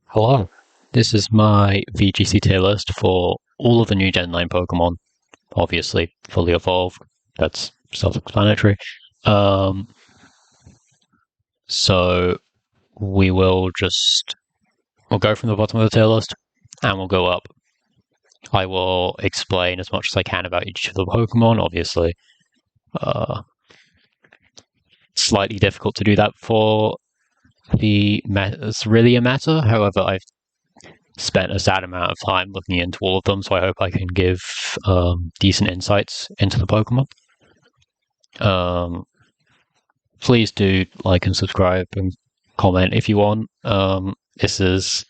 Hello, this is my VGC tier list for all of the new Gen 9 Pokemon. Obviously, fully evolved. That's self-explanatory. Um, so we'll go from the bottom of the tier list and we'll go up. I will explain as much as I can about each of the Pokemon. Obviously, slightly difficult to do that for it's really a meta. However, I've spent a sad amount of time looking into all of them, so I hope I can give decent insights into the Pokemon. Please do like and subscribe and comment if you want. This is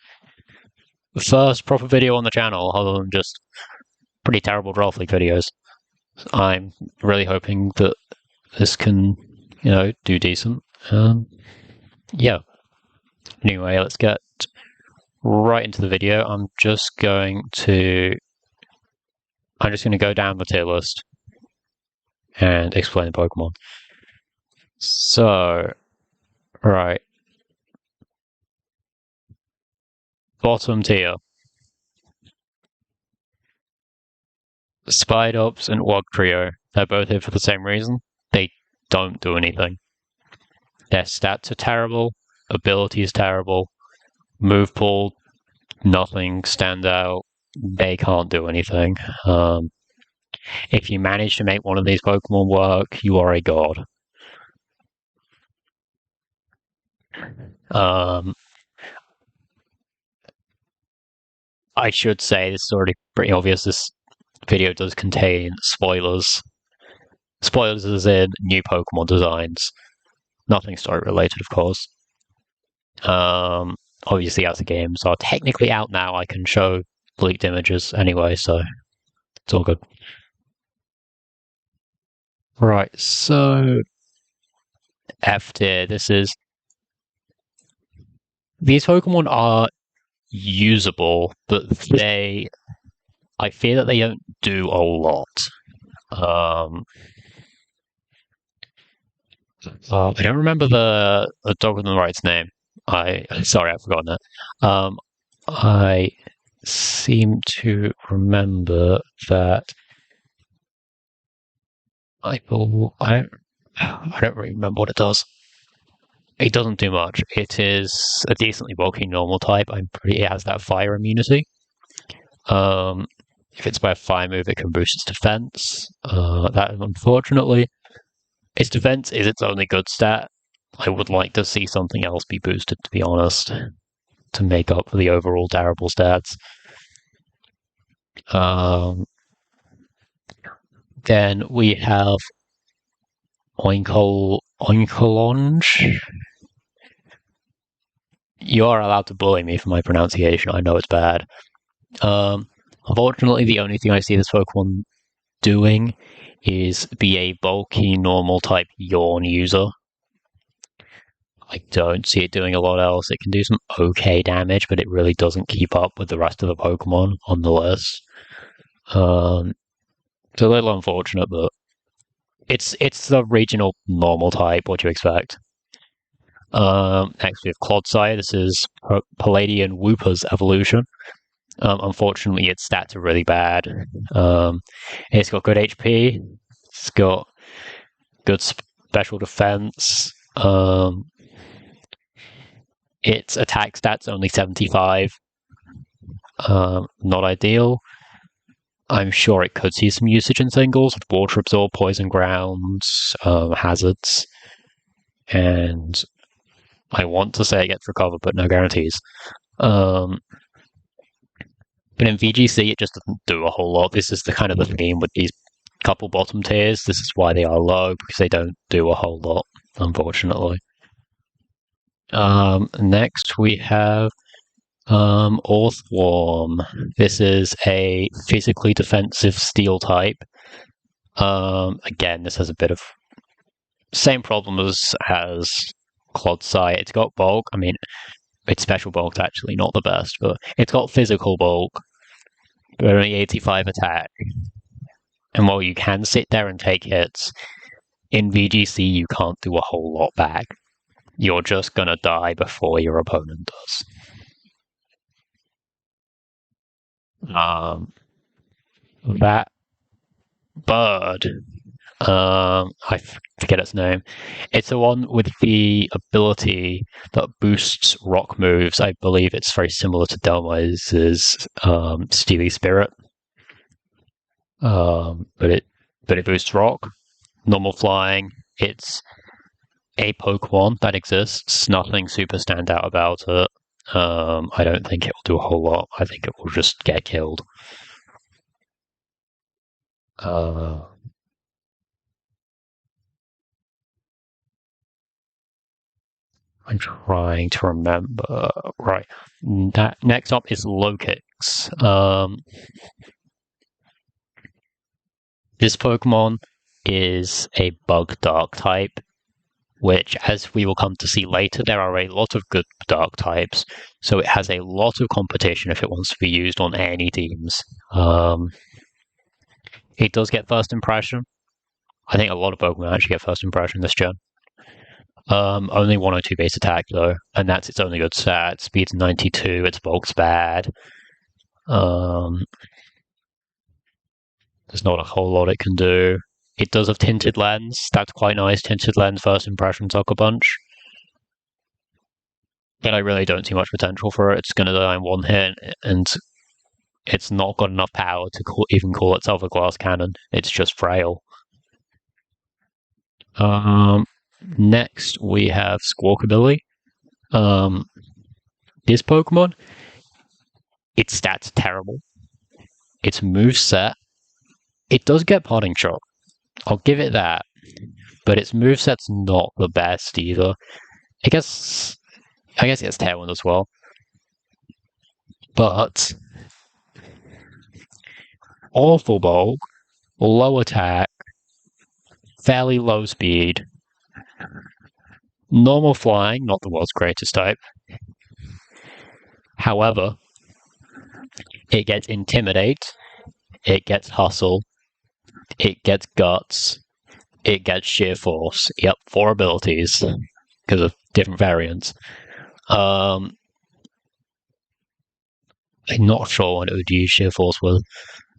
the first proper video on the channel, other than just pretty terrible Draft League videos. I'm really hoping that this can, do decent. Yeah. Anyway, let's get right into the video. I'm just going to go down the tier list and explain the Pokemon. So, right. Bottom tier. Spidops and Wugtrio. They're both here for the same reason. They don't do anything. Their stats are terrible. Ability is terrible. Move pool, nothing stand out. They can't do anything. If you manage to make one of these Pokemon work, you are a god. I should say, this is already pretty obvious, this video does contain spoilers. Spoilers as in new Pokemon designs. Nothing story related, of course. Obviously, as the games are technically out now, I can show leaked images anyway, so it's all good. Right, so F tier, these Pokemon are usable, but I fear that they don't do a lot. I don't remember the dog with the right's name. Sorry, I've forgotten it. I seem to remember that I don't really remember what it does. It doesn't do much. It is a decently bulky normal type. It has that fire immunity. If it's by a fire move, it can boost its defense. That, unfortunately, its defense is its only good stat. I would like to see something else be boosted, to be honest, to make up for the overall terrible stats. Then we have Oinkologne. You are allowed to bully me for my pronunciation. I know it's bad. Unfortunately, the only thing I see this Pokemon doing is be a bulky, normal type Yawn user. I don't see it doing a lot else. It can do some okay damage, but it really doesn't keep up with the rest of the Pokemon on the list. It's a little unfortunate, but it's the regional normal type. What do you expect? Next we have Clodsire. This is Palladian Wooper's evolution. Unfortunately, its stats are really bad. It's got good HP. It's got good special defense. Its attack stats only 75. Not ideal. I'm sure it could see some usage in singles with Water Absorb, Poison Grounds, Hazards, and I want to say it gets Recover, but no guarantees. But in VGC, it just doesn't do a whole lot. This is the kind of the theme with these couple bottom tiers. This is why they are low, because they don't do a whole lot, unfortunately. Next, we have Orthworm. This is a physically defensive steel type. Again, this has a bit of same problem as Clodsire. It's got bulk. I mean, its special bulk's actually not the best, but it's got physical bulk, but only 85 attack. And while you can sit there and take hits, in VGC you can't do a whole lot back. You're just gonna die before your opponent does. That bird, I forget its name. It's the one with the ability that boosts rock moves. I believe it's very similar to Delmize's Steely Spirit. But it boosts rock, normal flying. It's a Pokemon that exists. Nothing super stand out about it. I don't think it will do a whole lot. I think it will just get killed. I'm trying to remember. Right. That next up is Lokix. This Pokemon is a Bug Dark type, which, as we will come to see later, there are a lot of good Dark types, so it has a lot of competition if it wants to be used on any teams. It does get First Impression. I think a lot of Pokemon actually get First Impression this gen. Only 102 base attack though, and that's its only good stat. Speed's 92, its bulk's bad. There's not a whole lot it can do. It does have Tinted Lens. That's quite nice. Tinted Lens First Impression Sucker Punch. But I really don't see much potential for it. It's going to die in one hit, and it's not got enough power to even call itself a glass cannon. It's just frail. Next, we have Squawkabilly. This Pokemon, its stats are terrible. Its moveset, it does get Potting Shot. I'll give it that. But its moveset's not the best either. I guess it gets Tailwind as well. But awful bulk, low attack, fairly low speed, normal flying, not the world's greatest type. However, it gets Intimidate, it gets Hustle, it gets Guts, it gets Sheer Force. Yep, 4 abilities because of different variants. I'm not sure what it would use Sheer Force with,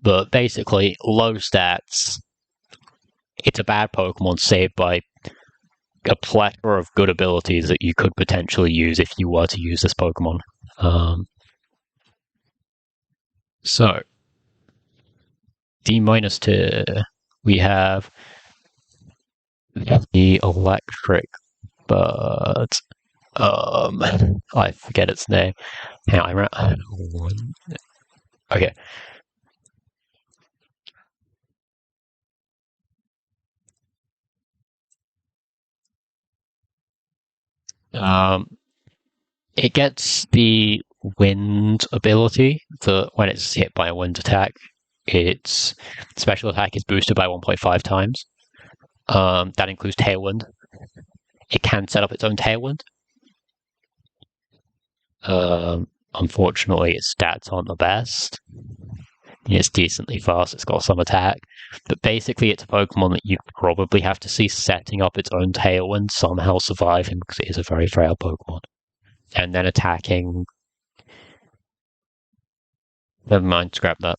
but basically, low stats. It's a bad Pokemon saved by a plethora of good abilities that you could potentially use if you were to use this Pokemon. So, D-2, we have the electric bird. I forget its name. Hang on, okay. It gets the wind ability that when it's hit by a wind attack, its special attack is boosted by 1.5 times. That includes Tailwind. It can set up its own Tailwind. Unfortunately, its stats aren't the best. It's decently fast, it's got some attack. But basically, it's a Pokemon that you probably have to see setting up its own Tailwind, somehow surviving, because it is a very frail Pokemon. And then attacking. Never mind, scrap that.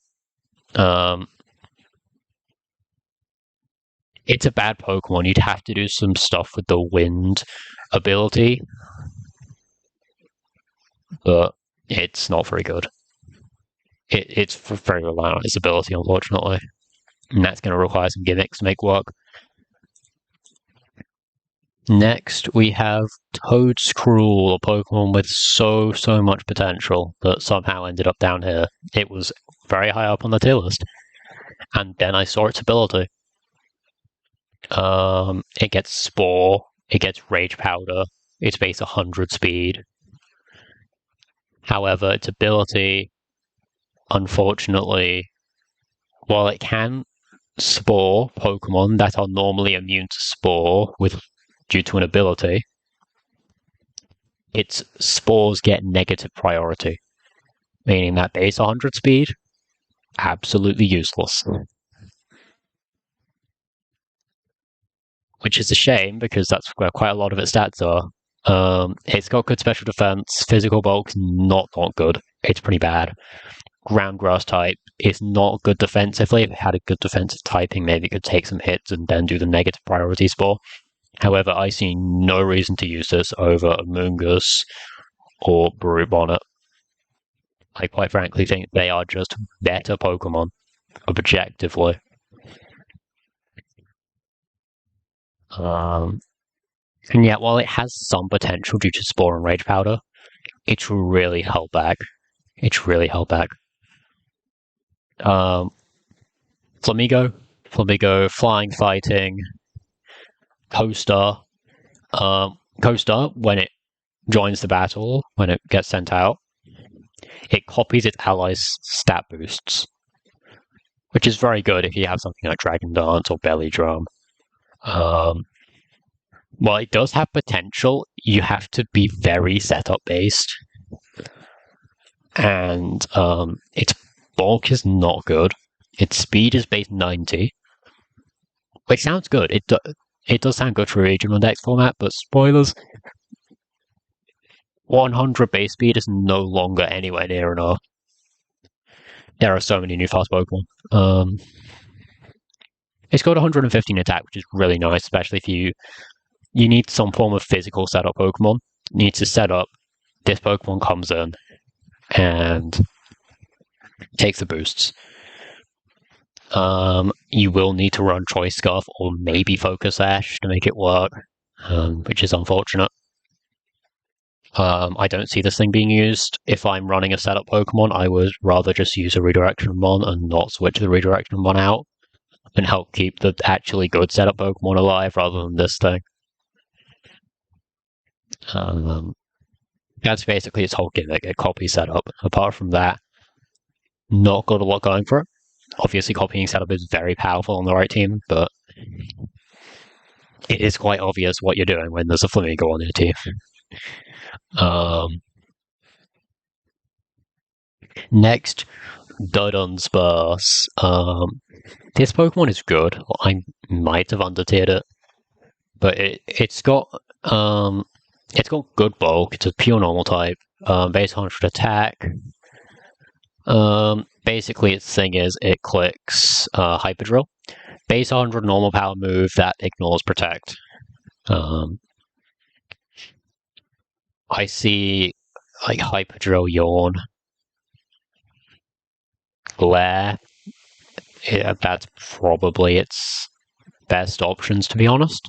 It's a bad Pokemon. You'd have to do some stuff with the wind ability, but it's not very good. It's very reliant on its ability, unfortunately, and that's going to require some gimmicks to make work. Next, we have Toedscruel, a Pokemon with so much potential that somehow ended up down here. It was very high up on the tier list, and then I saw its ability. It gets Spore, it gets Rage Powder, it's base 100 speed. However, its ability, unfortunately, while it can Spore Pokemon that are normally immune to Spore due to an ability, its Spores get negative priority, meaning that base 100 speed, absolutely useless. Which is a shame, because that's where quite a lot of its stats are. It's got good special defense, physical bulk's not good, it's pretty bad. ground grass type is not good defensively. If it had a good defensive typing, maybe it could take some hits and then do the negative priority spore. However, I see no reason to use this over Amoonguss or Brute Bonnet. I quite frankly think they are just better Pokemon, objectively. And yet, while it has some potential due to Spore and Rage Powder, it's really held back. Flamigo, Flying, Fighting, Coaster. Coaster, when it joins the battle, when it gets sent out, it copies its allies' stat boosts, which is very good if you have something like Dragon Dance or Belly Drum. While it does have potential, you have to be very setup based, and its bulk is not good. Its speed is base 90, which sounds good. It does sound good for a regional dex format, but spoilers, 100 base speed is no longer anywhere near enough. There are so many new fast Pokemon. It's got 115 attack, which is really nice, especially if you need some form of physical setup Pokemon. You need to set up, this Pokemon comes in and takes the boosts. You will need to run Choice Scarf or maybe Focus Sash to make it work, which is unfortunate. I don't see this thing being used. If I'm running a setup Pokemon, I would rather just use a Redirection Mon and not switch the Redirection Mon out and help keep the actually good setup Pokemon alive rather than this thing. That's basically its whole gimmick, a copy setup. Apart from that, not got a lot going for it. Obviously, copying setup is very powerful on the right team, but it is quite obvious what you're doing when there's a Flamigo on your team. Next, Dudunsparce. This Pokemon is good. I might have undertiered it, but it's got good bulk. It's a pure normal type. Base 100 attack. Basically, its thing is it clicks Hyper Drill. Base 100 normal power move that ignores Protect. I see like Hyper Drill, Yawn, Glare. Yeah, that's probably its best options, to be honest.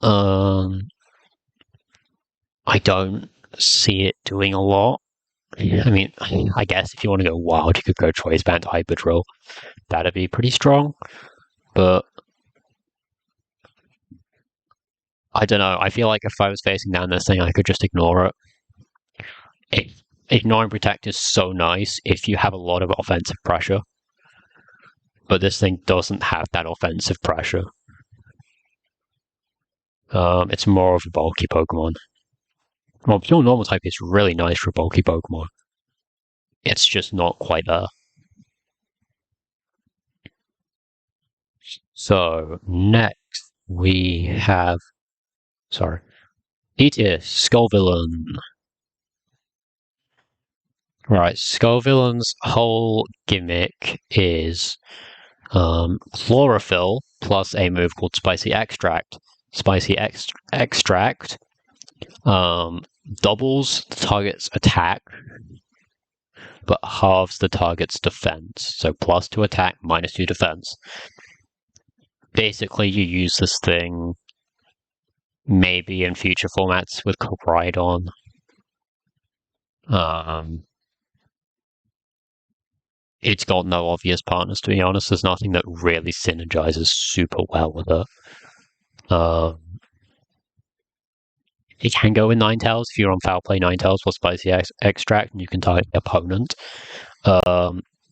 I don't see it doing a lot. I mean, I guess if you want to go wild, you could go Choice Band to Hyper Drill. That'd be pretty strong. But I don't know. I feel like if I was facing down this thing, I could just ignore it. Ignoring Protect is so nice if you have a lot of offensive pressure. But this thing doesn't have that offensive pressure. It's more of a bulky Pokemon. Well, pure normal type is really nice for a bulky Pokemon. It's just not quite there. So, next we have... Sorry. It is Scovillain. Right, Scovillain's whole gimmick is Chlorophyll plus a move called Spicy Extract. Spicy Extract doubles the target's attack, but halves the target's defense. So +2 attack, -2 defense. Basically, you use this thing maybe in future formats with Coridon. It's got no obvious partners, to be honest. There's nothing that really synergizes super well with it. It can go in Ninetales if you're on Foul Play Ninetales for Spicy Extract, and you can target the opponent.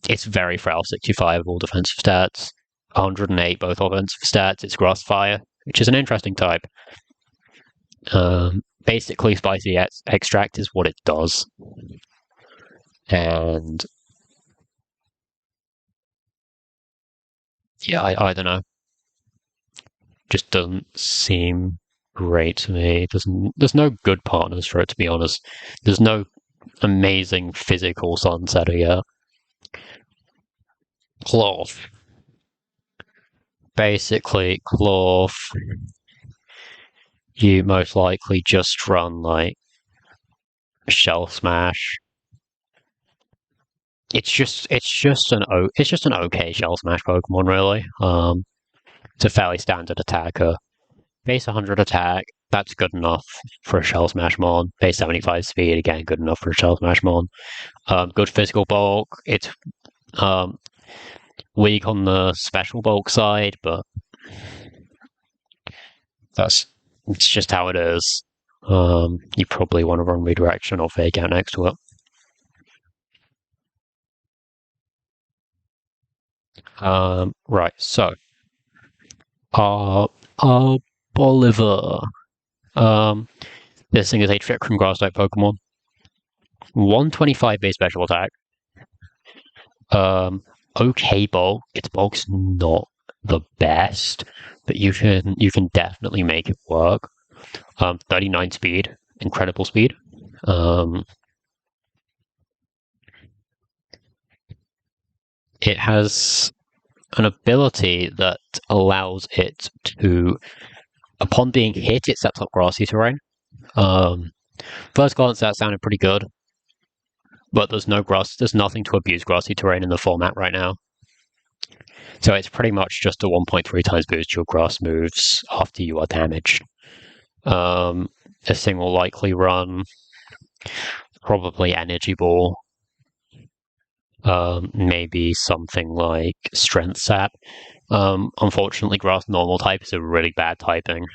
It's very frail, 65 all defensive stats, 108 both offensive stats. It's Grass Fire, which is an interesting type. Basically, Spicy Extract is what it does. And yeah, I don't know. Just doesn't seem great to me. There's no good partners for it, to be honest. There's no amazing physical Sunsetter yet. Cloth. Basically, Cloth, you most likely just run like Shell Smash. It's just an okay Shell Smash Pokemon, really. It's a fairly standard attacker. Base 100 attack, that's good enough for a Shell Smash Mon. Base 75 speed, again, good enough for a Shell Smash Mon. Good physical bulk. It's weak on the special bulk side, but it's just how it is. You probably want to run Redirection or Fake Out next to it. Right, so Bolivar. This thing is a Trick Room Grass type Pokemon. 125 base special attack. Okay bulk. Its bulk's not the best, but you can definitely make it work. 39 speed, incredible speed. It has an ability that allows it to, upon being hit, it sets up grassy terrain. First glance, that sounded pretty good, but there's nothing to abuse grassy terrain in the format right now. So it's pretty much just a 1.3 times boost to your grass moves after you are damaged. This thing will likely run probably Energy Ball, maybe something like Strength Sap. Unfortunately, Grass Normal type is a really bad typing,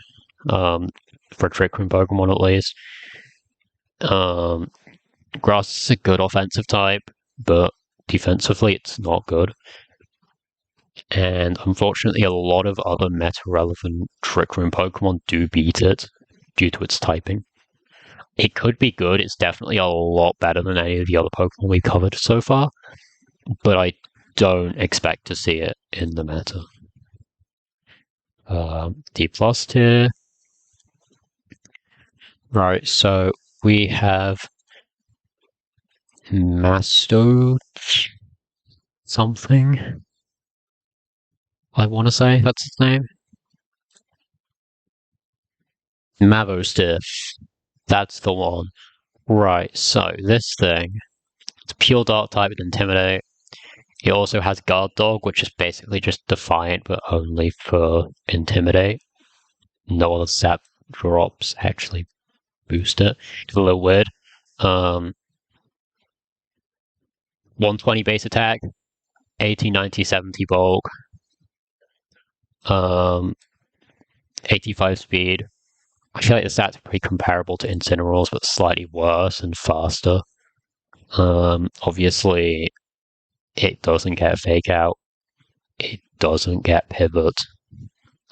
for Trick Room Pokemon at least. Grass is a good offensive type, but defensively it's not good. And unfortunately, a lot of other meta-relevant Trick Room Pokemon do beat it due to its typing. It could be good. It's definitely a lot better than any of the other Pokemon we've covered so far, but I don't expect to see it in the meta. D plus tier. Right, so we have Masto something. I want to say that's its name. Mavostiff. That's the one. Right, so this thing, it's pure dark type with Intimidate. It also has Guard Dog, which is basically just Defiant, but only for Intimidate. No other sap drops actually boost it. It's a little weird. 120 base attack, 80, 90, 70 bulk, 85 speed. I feel like the stats are pretty comparable to Incineroar's, but slightly worse and faster. Obviously, it doesn't get Fake Out. It doesn't get Pivot.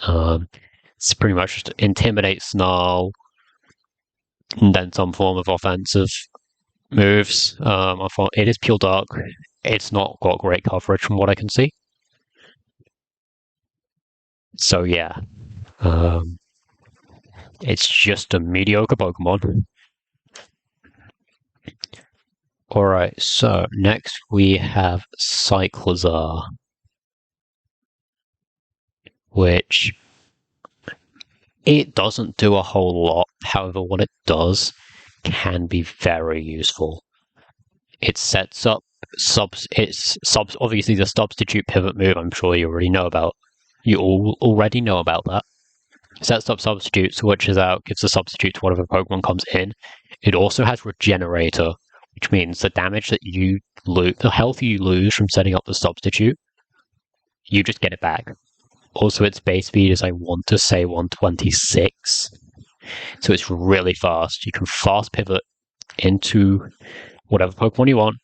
It's pretty much just Intimidate, Snarl, and then some form of offensive moves. It is pure dark. It's not got great coverage from what I can see. So yeah, it's just a mediocre Pokemon. Alright, so next we have Cyclizar, which it doesn't do a whole lot. However, what it does can be very useful. It sets up obviously the substitute pivot move. I'm sure you already know about. You all already know about that. Sets up substitute, switches out, gives the substitute to whatever Pokemon comes in. It also has Regenerator, which means the damage that you lose, the health you lose from setting up the substitute, you just get it back. Also, its base speed is, I want to say, 126. So it's really fast. You can fast pivot into whatever Pokemon you want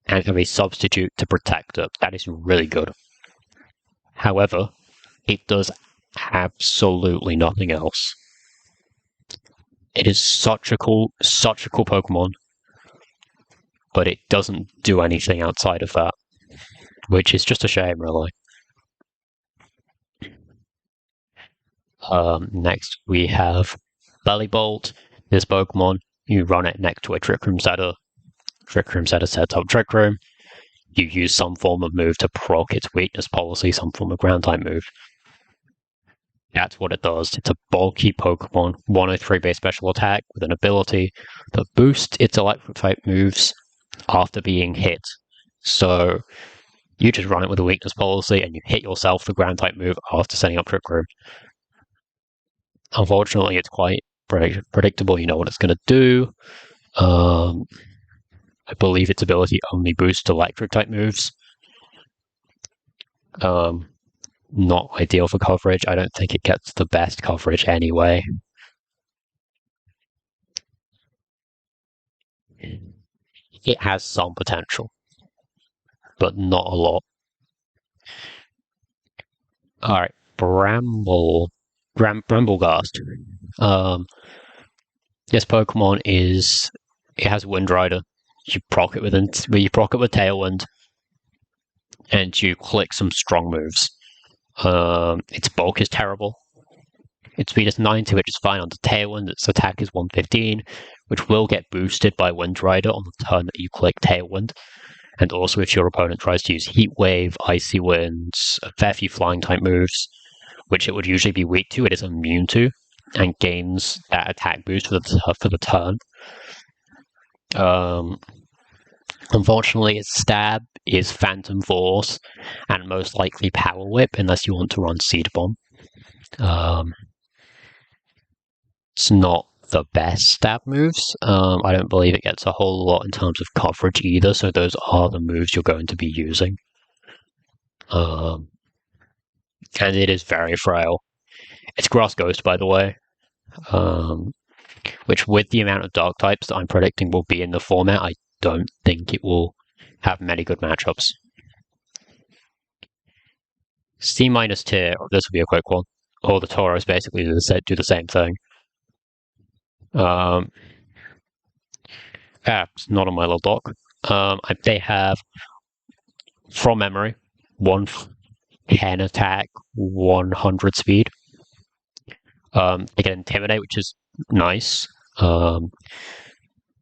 and have a substitute to protect it. That is really good. However, it does absolutely nothing else. It is such a cool Pokemon, but it doesn't do anything outside of that, which is just a shame, really. Next, we have Bellybolt. This Pokemon, you run it next to a Trick Room setter. Trick Room setter sets up Trick Room. you use some form of move to proc its weakness policy, some form of ground type move. That's what it does. It's a bulky Pokemon, 103 base special attack with an ability that boosts its electric type moves after being hit. So you just run it with a weakness policy and you hit yourself the ground type move after setting up Trick Room. Unfortunately, it's quite predictable. You know what it's going to do. I believe its ability only boosts electric type moves. Not ideal for coverage. I don't think it gets the best coverage anyway. It has some potential, but not a lot. Alright, Bramblegast. This Pokemon it has Wind Rider. You proc it with Tailwind, and you click some strong moves. Its bulk is terrible. Its speed is 90, which is fine on the Tailwind. Its attack is 115, which will get boosted by Wind Rider on the turn that you click Tailwind. And also if your opponent tries to use Heat Wave, Icy Winds, a fair few flying type moves, which it would usually be weak to, it is immune to, and gains that attack boost for the turn. Unfortunately, its stab is Phantom Force and most likely Power Whip, unless you want to run Seed Bomb. It's not the best stab moves. I don't believe it gets a whole lot in terms of coverage either, so those are the moves you're going to be using. And it is very frail. It's Grass Ghost, by the way, which with the amount of Dark types that I'm predicting will be in the format, I don't think it will have many good matchups. C- tier, this will be a quick one. All the Tauros basically do the same thing. It's not on my little doc. They have, from memory, 110 attack, 100 speed. They get Intimidate, which is nice.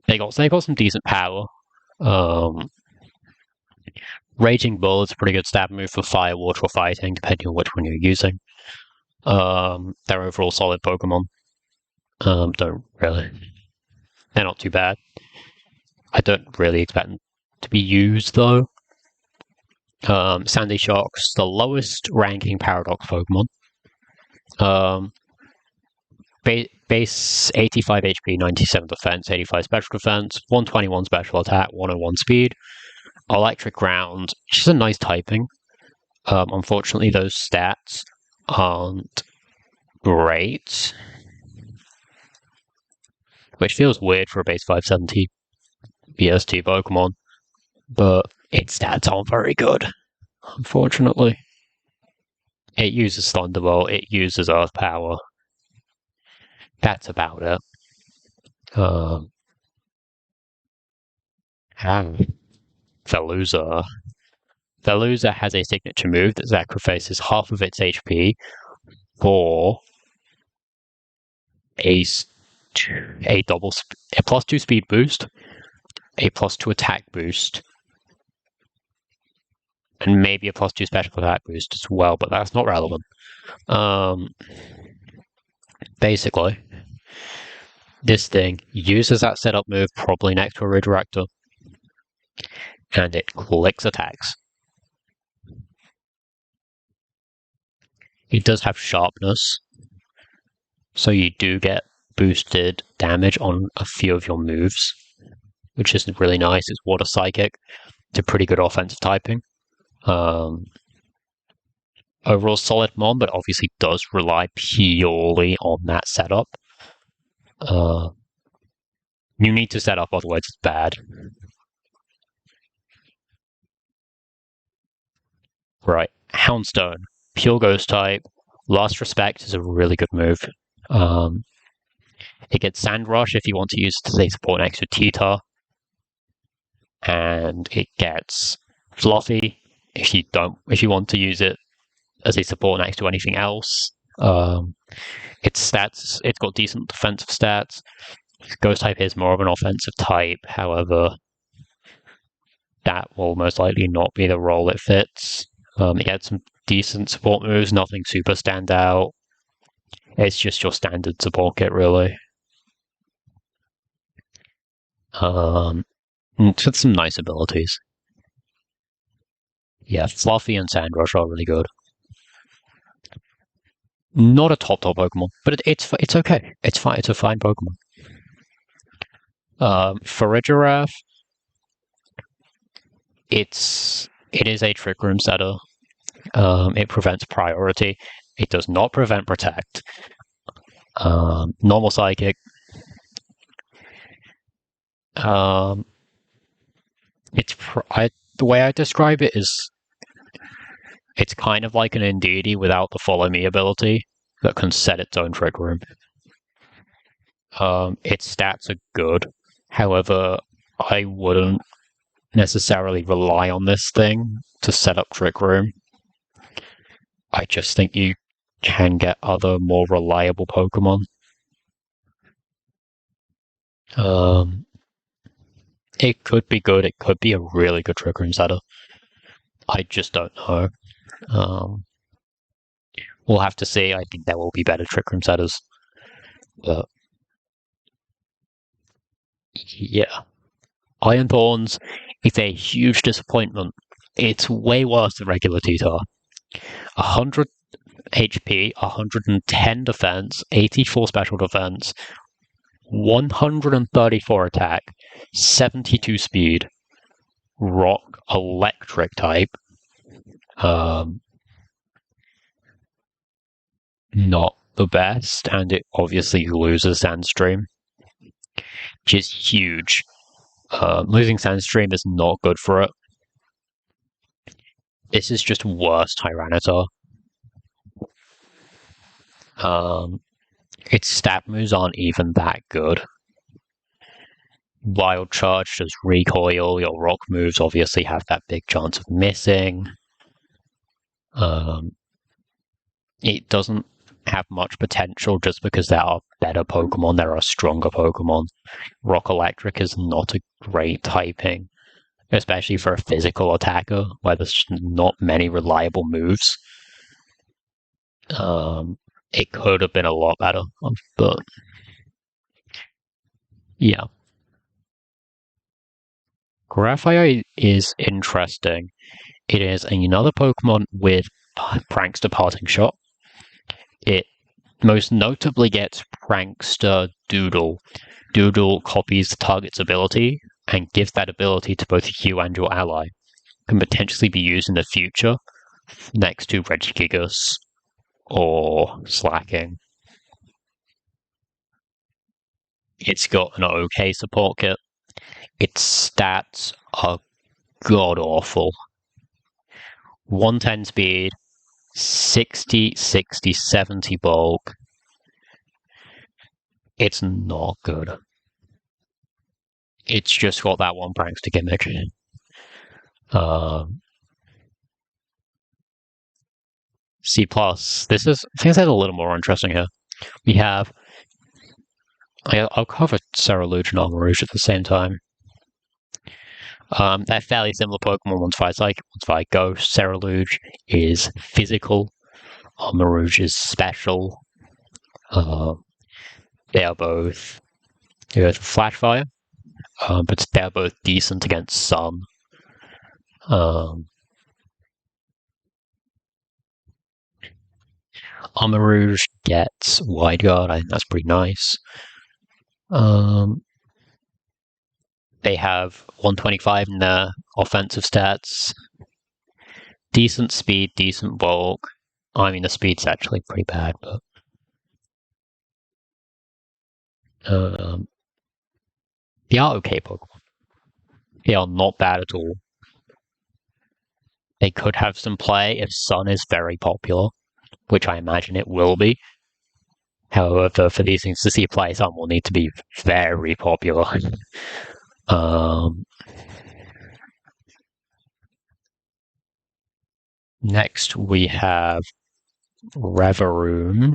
They got some decent power. Raging Bull is a pretty good stab move for fire, water, or fighting, depending on which one you're using. They're overall solid Pokemon. They're not too bad. I don't really expect them to be used, though. Sandy Shock's the lowest ranking Paradox Pokemon. Base 85 HP, 97 defense, 85 special defense, 121 special attack, 101 speed. Electric Ground, which is a nice typing. Unfortunately, those stats aren't great, which feels weird for a base 570 BST Pokemon, but its stats aren't very good, unfortunately. It uses Thunderbolt, it uses Earth Power. That's about it. Veluza. Veluza has a signature move that sacrifices half of its HP for a +2 speed boost, a +2 attack boost, and maybe a +2 special attack boost as well, but that's not relevant. Basically, this thing uses that setup move probably next to a Redirector, and it clicks attacks. It does have Sharpness, so you do get boosted damage on a few of your moves, which is really nice. It's Water Psychic. It's a pretty good offensive typing. Overall solid mon, but obviously does rely purely on that setup. You need to set up, otherwise it's bad. Right, Houndstone, pure Ghost type. Last Respect is a really good move. It gets Sand Rush if you want to use it as a support next to Tita, and it gets Fluffy if you want to use it as a support next to anything else. Its stats, it's got decent defensive stats. Ghost type is more of an offensive type, however, that will most likely not be the role it fits. It gets some decent support moves, nothing super standout. It's just your standard support kit, really. With some nice abilities. Yeah, Fluffy and Sandrush are really good. Not a top Pokemon, but it's okay. It's fine. It's a fine Pokemon. Farigiraf, it is a Trick Room setter. It prevents priority. It does not prevent protect. Normal psychic. The way I describe it is, it's kind of like an Indeedee without the Follow Me ability that can set its own Trick Room. Its stats are good. However, I wouldn't necessarily rely on this thing to set up Trick Room. I just think you can get other more reliable Pokemon. It could be good. It could be a really good Trick Room setter. I just don't know. We'll have to see. I think there will be better Trick Room setters. But yeah. Iron Thorns is a huge disappointment. It's way worse than regular T-Tar. 100 HP, 110 defense, 84 special defense, 134 attack, 72 speed, rock, electric type. Not the best, and it obviously loses Sandstream, which is huge. Losing Sandstream is not good for it. This is just worse Tyranitar. Its stat moves aren't even that good. Wild Charge does recoil. Your rock moves obviously have that big chance of missing. It doesn't have much potential just because there are better Pokemon, there are stronger Pokemon. Rock Electric is not a great typing, especially for a physical attacker where there's not many reliable moves. It could have been a lot better, but yeah. Graphite is interesting. It is another Pokemon with Prankster Parting Shot. It most notably gets Prankster Doodle. Doodle copies the target's ability and gives that ability to both you and your ally. Can potentially be used in the future next to Regigigas or Slacking. It's got an okay support kit. Its stats are god awful. 110 speed, 60, 60, 70 bulk. It's not good. It's just got that one prankster gimmick. C+. This is, things that are a little more interesting here. We have, I'll cover Ceruledge and Armarouge at the same time. They're fairly similar Pokemon. One's Fire Psychic, one's Fire Ghost. Ceruledge is physical. Armarouge is special. They are both Flash Fire, but they're both decent against Sun. Armarouge gets Wide Guard. I think that's pretty nice. They have 125 in their offensive stats. Decent speed, decent bulk. I mean, the speed's actually pretty bad, but they are okay Pokemon. They are not bad at all. They could have some play if Sun is very popular, which I imagine it will be. However, for these things to see play, Sun will need to be very popular. Next, we have Reveroom.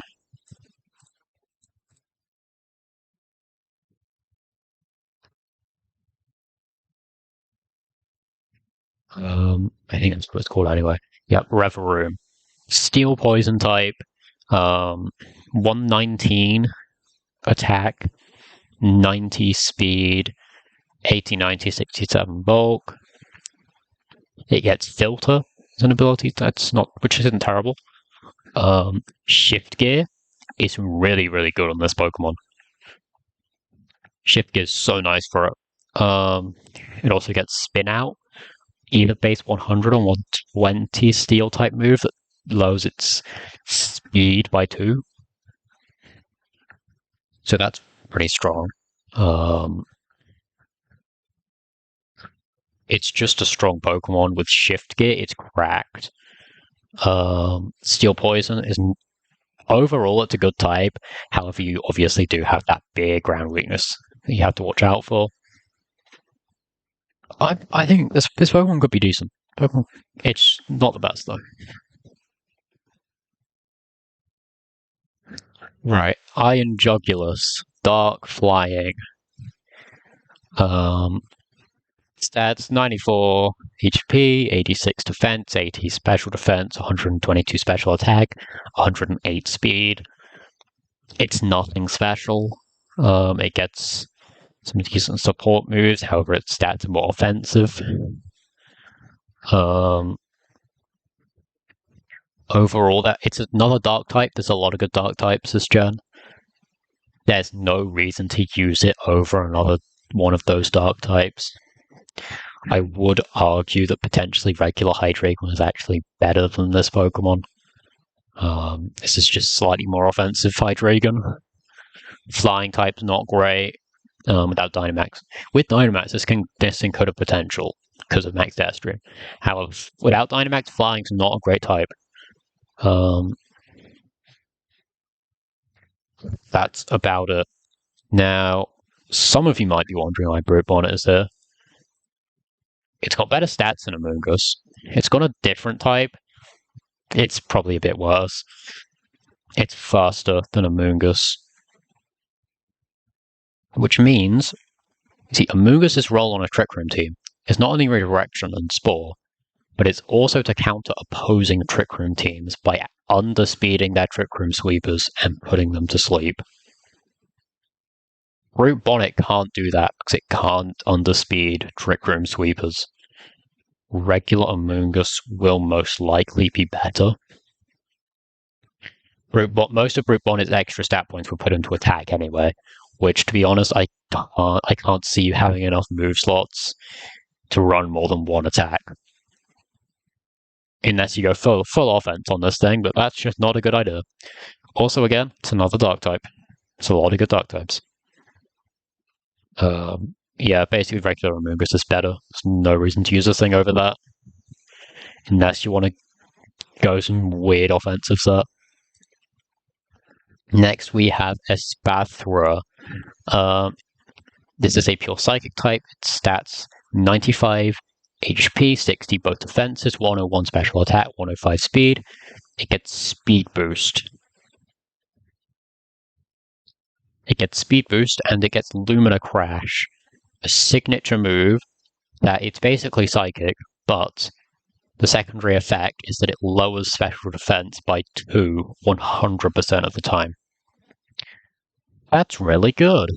I think that's what it's called anyway. Yep, Reveroom. Steel poison type. 119 attack, 90 speed, 80, 90, 67 bulk. It gets filter as an ability. Which isn't terrible. Shift gear is really, really good on this Pokemon. Shift gear is so nice for it. It also gets spin out, either base 100 or 120 steel type move that lowers its speed by 2. So that's pretty strong. It's just a strong Pokemon with shift gear. It's cracked. Steel poison is overall it's a good type. However, you obviously do have that big ground weakness that you have to watch out for. I think this Pokemon could be decent. It's not the best though. Right, Iron Jugulus, Dark Flying. Stats 94 HP, 86 defense, 80 special defense, 122 special attack, 108 speed. It's nothing special. It gets some decent support moves, however, its stats are more offensive. Overall, it's another dark type. There's a lot of good dark types this gen. There's no reason to use it over another one of those dark types. I would argue that potentially regular Hydreigon is actually better than this Pokemon. This is just slightly more offensive Hydreigon. Flying type's not great without Dynamax. With Dynamax, this thing could have potential because of Max Destrium. However, without Dynamax, Flying's not a great type. That's about it. Now, some of you might be wondering why Brute Bonnet is there. It's got better stats than Amoonguss. It's got a different type. It's probably a bit worse. It's faster than Amoonguss. Which means, see, Amoonguss's role on a Trick Room team is not only Redirection and Spore, but it's also to counter opposing Trick Room teams by underspeeding their Trick Room sweepers and putting them to sleep. Brute Bonnet can't do that because it can't underspeed Trick Room sweepers. Regular Amoonguss will most likely be better. Most of Brute Bonnet's extra stat points were put into attack anyway, which, to be honest, I can't see you having enough move slots to run more than one attack. Unless you go full offense on this thing, but that's just not a good idea. Also, again, it's another dark type. It's a lot of good dark types. Yeah, basically regular Amoonguss is better. There's no reason to use this thing over that. Unless you want to go some weird offensive set. Next, we have Espathra. This is a pure psychic type. Its stats 95 HP, 60 both defenses, 101 special attack, 105 speed. It gets speed boost. It gets speed boost and it gets Lumina Crash, a signature move that it's basically psychic, but the secondary effect is that it lowers special defense by 2 100% of the time. That's really good.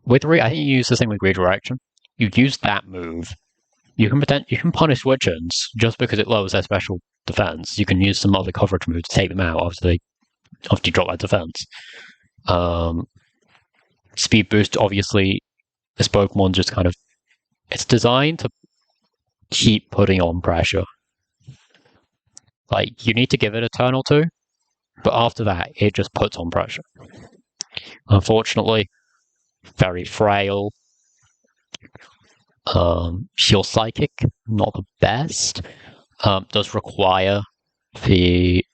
I think you use the thing with Redirection. You use that move. You can punish Witchins just because it lowers their special defense. You can use some other coverage move to take them out after you drop that defense. Speed boost, obviously, this Pokemon just kind of it's designed to keep putting on pressure. Like, you need to give it a turn or two, but after that, it just puts on pressure. Unfortunately, very frail. Pure Psychic, not the best. Does require the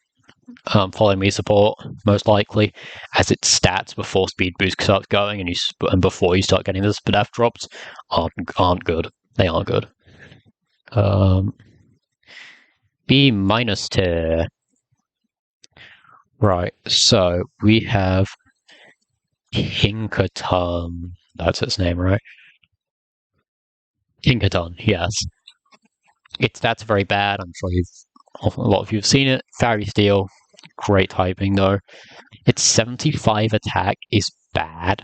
Follow Me support, most likely, as its stats before Speed Boost starts going and before you start getting the Spadef drops aren't good. They aren't good. B minus tier. Right, so we have Pinkerton. That's its name, right? Pinkerton, yes. That's very bad. I'm sure a lot of you have seen it. Fairy Steel, great typing though. Its 75 attack is bad.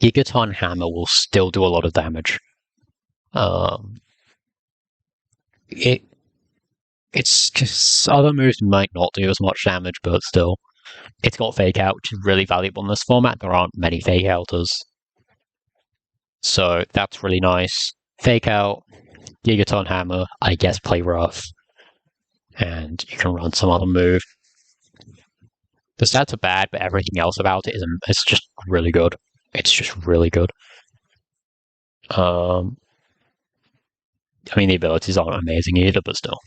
Gigaton Hammer will still do a lot of damage. Um, it Its other moves might not do as much damage, but still, it's got Fake Out, which is really valuable in this format. There aren't many Fake Outers, so that's really nice. Fake Out, Gigaton Hammer, I guess play rough, and you can run some other move. The stats are bad, but everything else about it it's just really good. It's just really good. I mean, the abilities aren't amazing either, but still.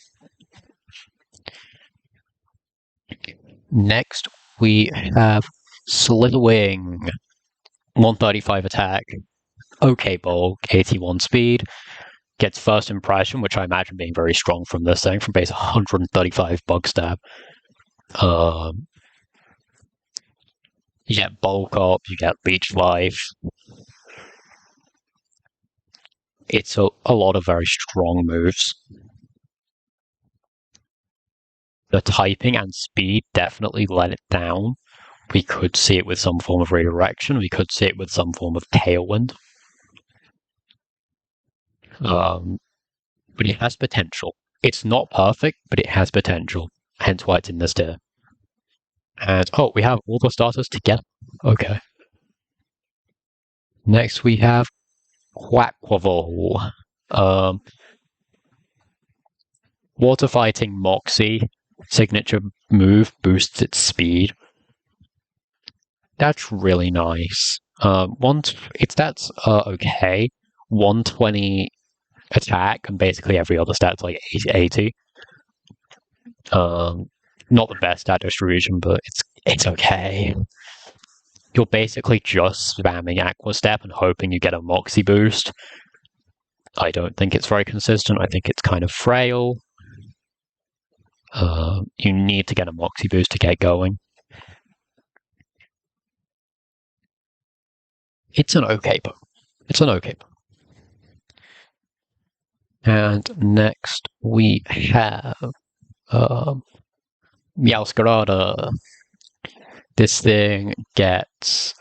Next, we have Slitherwing, 135 attack, okay bulk, 81 speed, gets first impression, which I imagine being very strong from this thing, from base 135 bug stab. You get bulk up, you get leech life. It's a lot of very strong moves. The typing and speed definitely let it down. We could see it with some form of redirection. We could see it with some form of tailwind. But it has potential. It's not perfect, but it has potential. Hence why it's in this tier. And we have all the starters together. Okay. Next we have Quackquavel. Water Fighting Moxie signature move boosts its speed. That's really nice. Its stats are okay. 120 attack, and basically every other stat's like 80. Not the best stat distribution, but it's okay. You're basically just spamming Aqua Step and hoping you get a Moxie boost. I don't think it's very consistent. I think it's kind of frail. You need to get a Moxie boost to get going. It's an okay book. It's an okay book. And next we have Meowscarada. This thing gets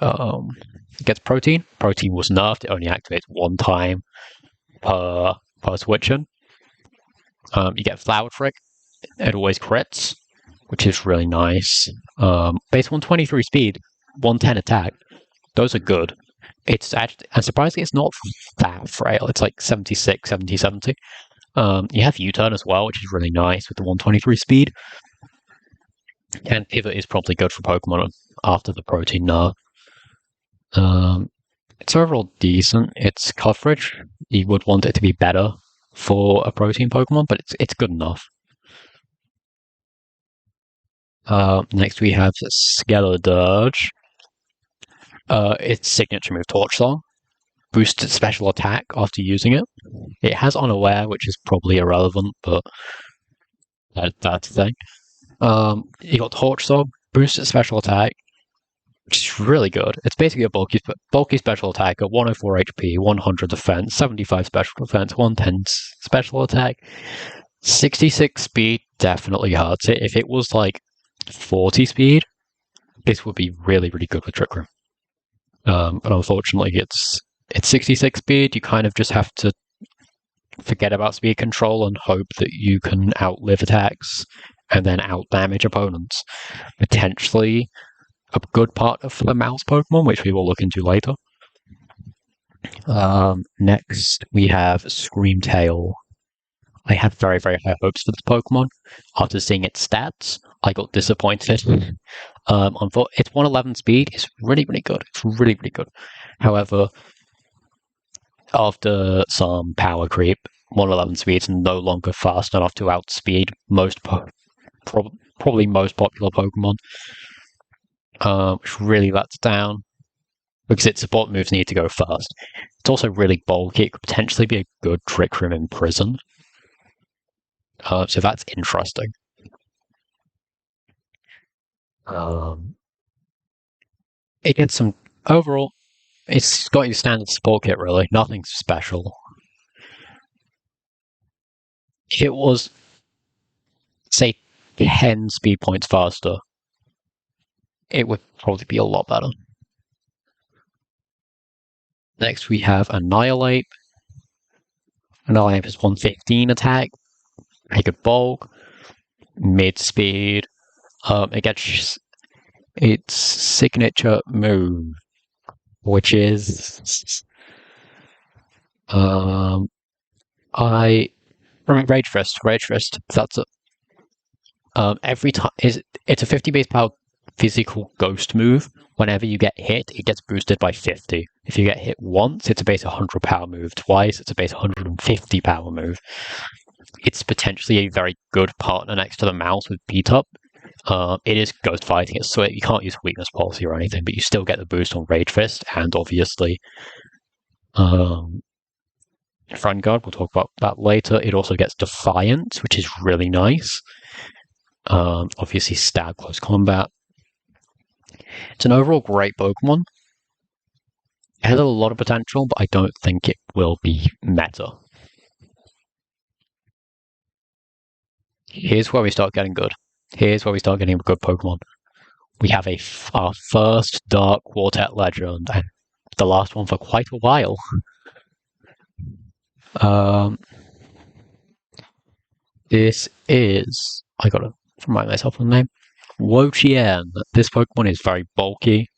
protein. Protein was nerfed. It only activates one time per switching. You get Flower Trick. It always crits, which is really nice. Base 123 speed, 110 attack. Those are good. It's actually, and surprisingly, it's not that frail. It's like 76, 70, 70. You have U-turn as well, which is really nice with the 123 speed. And Pivot is probably good for Pokemon after the protein nerf. It's overall decent. Its coverage, you would want it to be better for a protein Pokemon, but it's good enough. Next we have Skeledirge. Its signature move, Torch Song, boosts its special attack after using it. It has Unaware, which is probably irrelevant, but that's the thing. You got Torch Song, boosts its special attack, which is really good. It's basically a bulky special attack at 104 HP, 100 defense, 75 special defense, 110 special attack, 66 speed definitely hurts it. If it was like 40 speed, this would be really, really good with Trick Room. But unfortunately, it's 66 speed. You kind of just have to forget about speed control and hope that you can outlive attacks and then outdamage opponents. Potentially a good part of the mouse Pokemon, which we will look into later. Next, we have Screamtail. I had very, very high hopes for this Pokemon. After seeing its stats, I got disappointed. It's 111 speed. It's really, really good. It's really, really good. However, after some power creep, 111 speed is no longer fast enough to outspeed probably most popular Pokemon, which really lets down because its support moves need to go first. It's also really bulky. It could potentially be a good Trick Room in Prison. So that's interesting. It gets some overall. It's got your standard support kit, really. Nothing special. If it was, say, 10 speed points faster, it would probably be a lot better. Next, we have Annihilate. Annihilate is 115 attack, a good bulk, mid speed. It gets its signature move, which is Rage Fist. That's it. Every time it's a 50 base power physical ghost move. Whenever you get hit, it gets boosted by 50. If you get hit once, it's a base 100 power move. Twice, it's a base 150 power move. It's potentially a very good partner next to the mouse with beat up. It is ghost fighting, so you can't use weakness policy or anything, but you still get the boost on Rage Fist, and obviously Friend Guard, we'll talk about that later. It also gets Defiance, which is really nice. Obviously Stab Close Combat. It's an overall great Pokemon. It has a lot of potential, but I don't think it will be meta. Here's where we start getting good. Here's where we start getting a good Pokemon. We have our first Dark Quartet Legend, and the last one for quite a while. This is... I gotta remind myself of the name. Wo-Chien. This Pokemon is very bulky,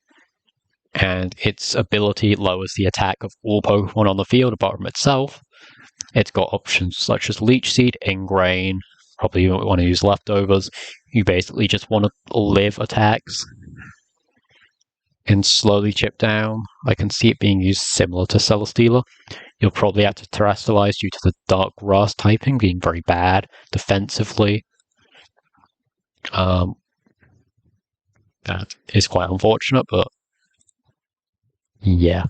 and its ability lowers the attack of all Pokemon on the field apart from itself. It's got options such as Leech Seed, Ingrain. Probably you want to use Leftovers. You basically just want to live attacks and slowly chip down. I can see it being used similar to Celesteela. You'll probably have to Terrestrialize due to the Dark Grass typing being very bad defensively. That is quite unfortunate, but yeah.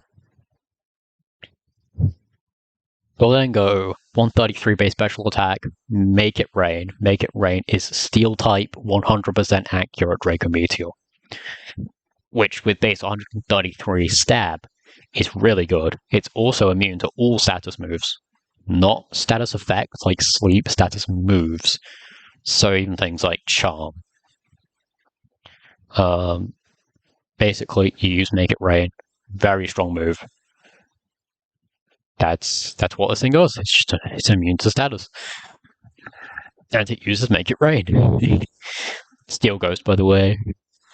We'll then go 133 base special attack, Make It Rain. Make It Rain is Steel type, 100% accurate Draco Meteor, which with base 133 stab is really good. It's also immune to all status moves, not status effects like sleep, status moves. So even things like Charm. Basically, you use Make It Rain. Very strong move. That's what this thing does. It's immune to status. And it uses Make It Rain. Steel Ghost, by the way.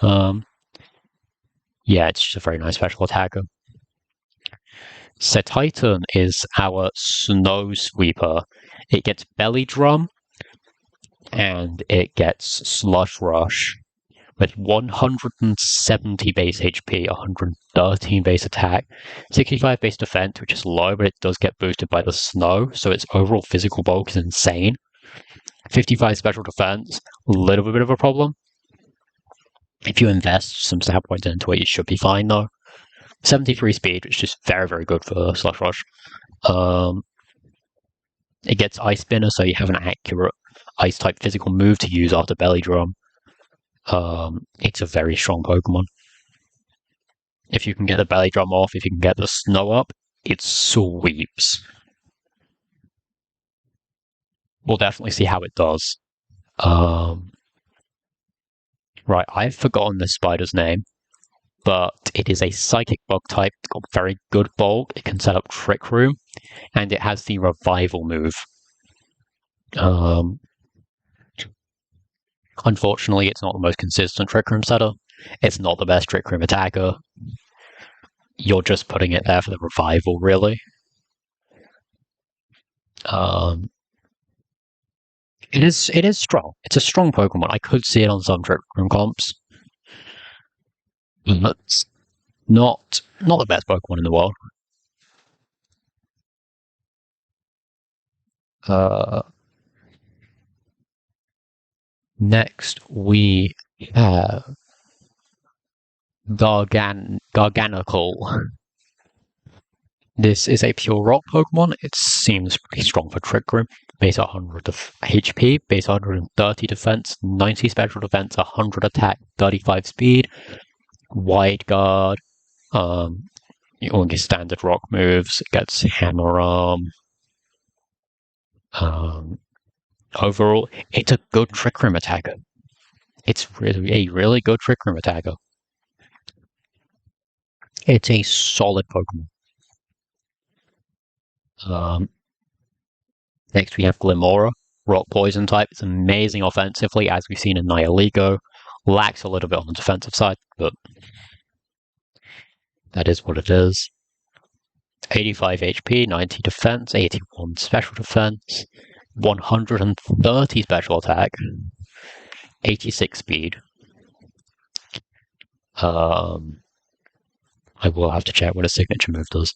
Yeah, it's just a very nice special attacker. Setitan is our Snow Sweeper. It gets Belly Drum, and it gets Slush Rush. With 170 base HP, 113 base attack, 65 base defense, which is low, but it does get boosted by the snow, so its overall physical bulk is insane. 55 special defense, a little bit of a problem. If you invest some stat points into it, you should be fine though. 73 speed, which is very, very good for Slush Rush. It gets Ice Spinner, so you have an accurate Ice-type physical move to use after Belly Drum. It's a very strong Pokemon. If you can get the Belly Drum off, if you can get the Snow up, it sweeps. We'll definitely see how it does. Right, I've forgotten this spider's name, but it is a Psychic Bug type. It's got very good bulk. It can set up Trick Room, and it has the Revival move. Unfortunately, it's not the most consistent Trick Room setter. It's not the best Trick Room attacker. You're just putting it there for the Revival, really. It is strong. It's a strong Pokemon. I could see it on some Trick Room comps. But it's not the best Pokemon in the world. Next, we have Garganical. This is a pure rock Pokemon. It seems pretty strong for Trick Room. Base 100 HP, base 130 defense, 90 special defense, 100 attack, 35 speed, wide guard. all your standard rock moves. It gets hammer arm. Overall, it's a good Trick Room attacker. It's really a really good Trick Room attacker. It's a solid Pokemon. Next we have Glimora, Rock Poison type. It's amazing offensively, as we've seen in Nihilego. Lacks a little bit on the defensive side, but that is what it is. 85 HP, 90 defense, 81 special defense, 130 special attack, 86 speed. I will have to check what a signature move does.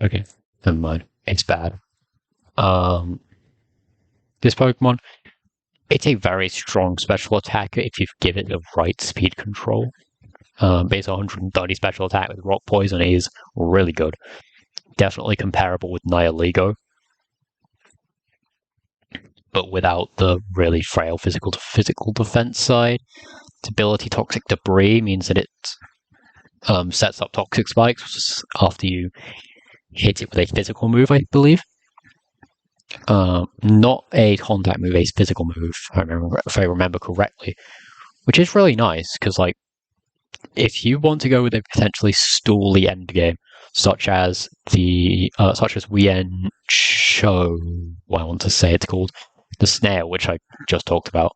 Okay, never mind. It's bad. This Pokemon, it's a very strong special attacker if you give it the right speed control. Base 130 special attack with Rock Poison is really good. Definitely comparable with Nihilego, but without the really frail physical defense side. Its ability Toxic Debris means that it sets up toxic spikes after you hit it with a physical move, I believe. Not a contact move, a physical move, if I remember correctly, which is really nice because, like, if you want to go with a potentially stooly endgame, such as Wien Cho, what I want to say it's called, the snail, which I just talked about,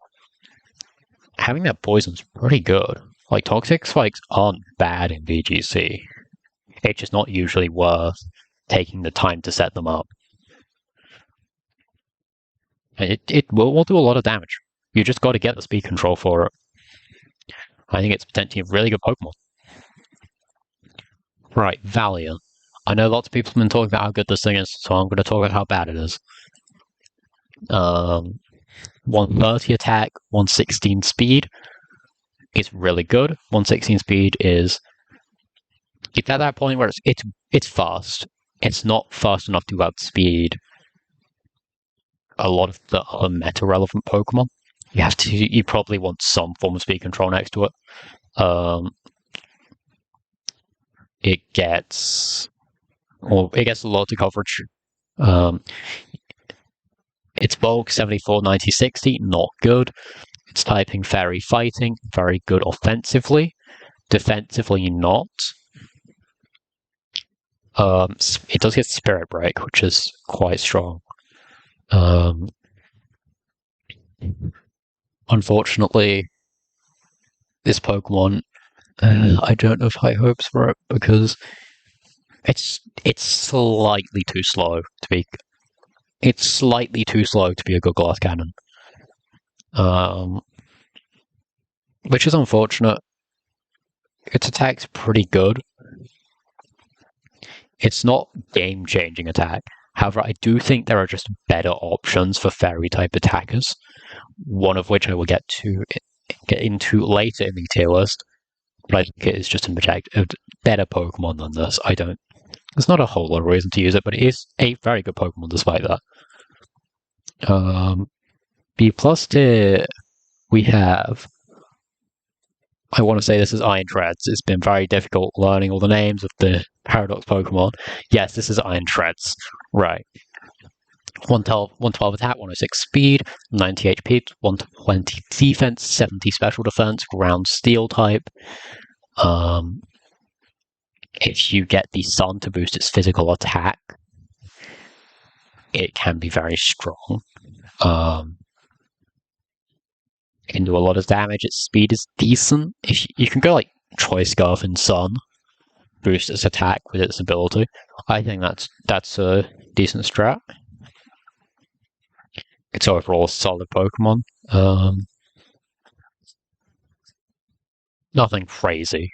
having that poison's pretty good. Like, toxic spikes aren't bad in VGC. It's just not usually worth taking the time to set them up. It will do a lot of damage. You just got to get the speed control for it. I think it's potentially a really good Pokemon. Right, Valiant. I know lots of people have been talking about how good this thing is, so I'm going to talk about how bad it is. 130 attack, 116 speed. It's really good. 116 speed is... It's at that point where it's fast. It's not fast enough to outspeed a lot of the other meta-relevant Pokemon. You probably want some form of speed control next to it. It gets a lot of coverage. Its bulk 74, 90, 60, not good. It's typing Fairy Fighting, very good offensively. Defensively, not. It does get Spirit Break, which is quite strong. Unfortunately, this Pokemon, I don't have high hopes for it because it's slightly too slow to be. It's slightly too slow to be a good glass cannon, which is unfortunate. Its attack's pretty good. It's not game-changing attack. However, I do think there are just better options for fairy-type attackers, one of which I will get into later in the tier list, but I think it is just a better Pokemon than this. There's not a whole lot of reason to use it, but it is a very good Pokemon despite that. B+ tier, we have... I want to say this is Iron Treads. It's been very difficult learning all the names of the Paradox Pokemon. Yes, this is Iron Treads. Right. 112 attack, 106 speed, 90 HP, 120 defense, 70 special defense, ground steel type. If you get the Sun to boost its physical attack, it can be very strong. It can do a lot of damage. Its speed is decent. If you can go like Choice Scarf and Sun, boost its attack with its ability. I think that's a decent strat. It's overall a solid Pokemon. Nothing crazy,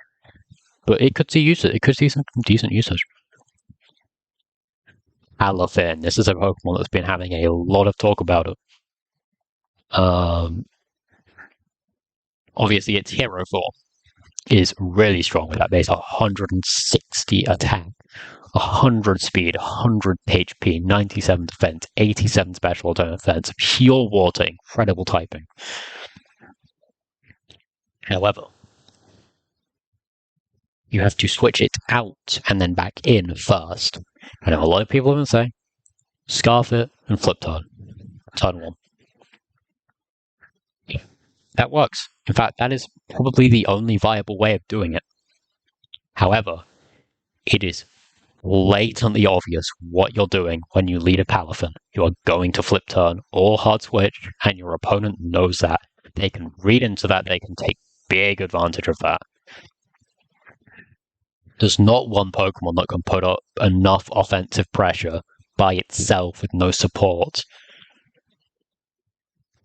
but it could see usage. It could see some decent usage. Alafin. This is a Pokemon that's been having a lot of talk about it. Obviously, its hero form is really strong with that base 160 attack, 100 speed, 100 HP, 97 defense, 87 special defense, pure water, incredible typing. However, you have to switch it out and then back in first. I know a lot of people are going to say, scarf it and flip turn. Turn one. Yeah, that works. In fact, that is probably the only viable way of doing it. However, it is blatantly obvious what you're doing when you lead a Palafin. You are going to flip turn or hard switch, and your opponent knows that. They can read into that, they can take big advantage of that. There's not one Pokemon that can put up enough offensive pressure by itself with no support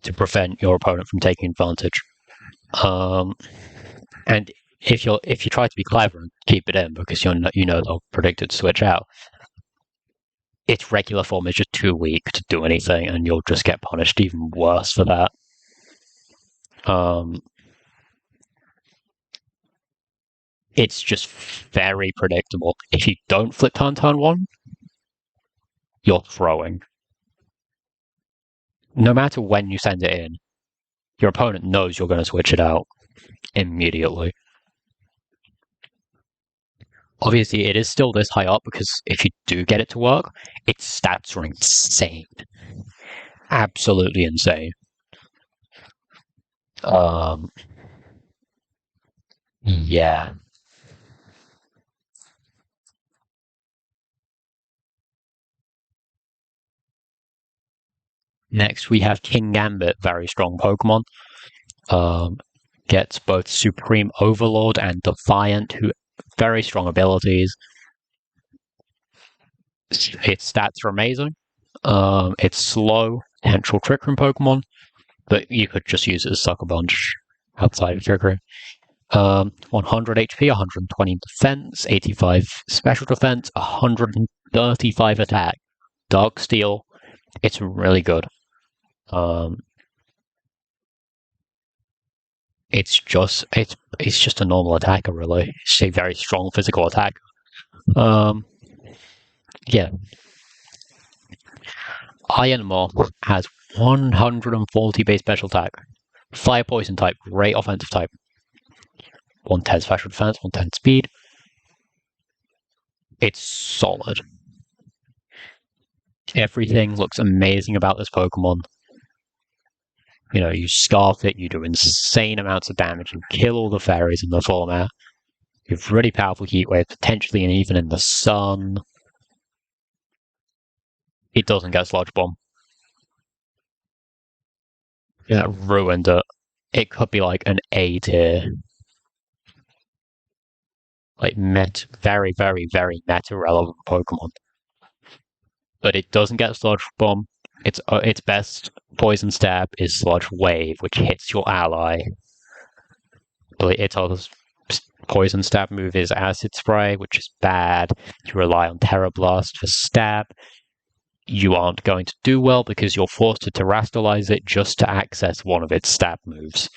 to prevent your opponent from taking advantage. And if you try to be clever and keep it in because you know they'll predict it to switch out, its regular form is just too weak to do anything, and you'll just get punished even worse for that. It's just very predictable. If you don't flip turn 1, you're throwing. No matter when you send it in, your opponent knows you're going to switch it out immediately. Obviously, it is still this high up because if you do get it to work, its stats are insane. Absolutely insane. Yeah. Next, we have King Gambit, very strong Pokemon. Gets both Supreme Overlord and Defiant, who very strong abilities. Its stats are amazing. It's slow, potential Trick Room Pokemon, but you could just use it as Sucker Punch outside of Trick Room. 100 HP, 120 defense, 85 special defense, 135 attack. Dark Steel, it's really good. It's just a normal attacker, really. It's a very strong physical attack. Yeah. Iron Moth has 140 base special attack. Fire Poison type, great offensive type. 110 special defense, 110 speed. It's solid. Everything looks amazing about this Pokemon. You scarf it, you do insane amounts of damage, you kill all the fairies in the format. You have really powerful heat wave, potentially, and even in the sun. It doesn't get Sludge Bomb. Yeah, ruined it. It could be like an A tier. Like very, very, very meta relevant Pokemon. But it doesn't get Sludge Bomb. Its best Poison Stab is Sludge Wave, which hits your ally. Its other Poison Stab move is Acid Spray, which is bad. You rely on Terra Blast for stab. You aren't going to do well because you're forced to Terrastalize it just to access one of its stab moves.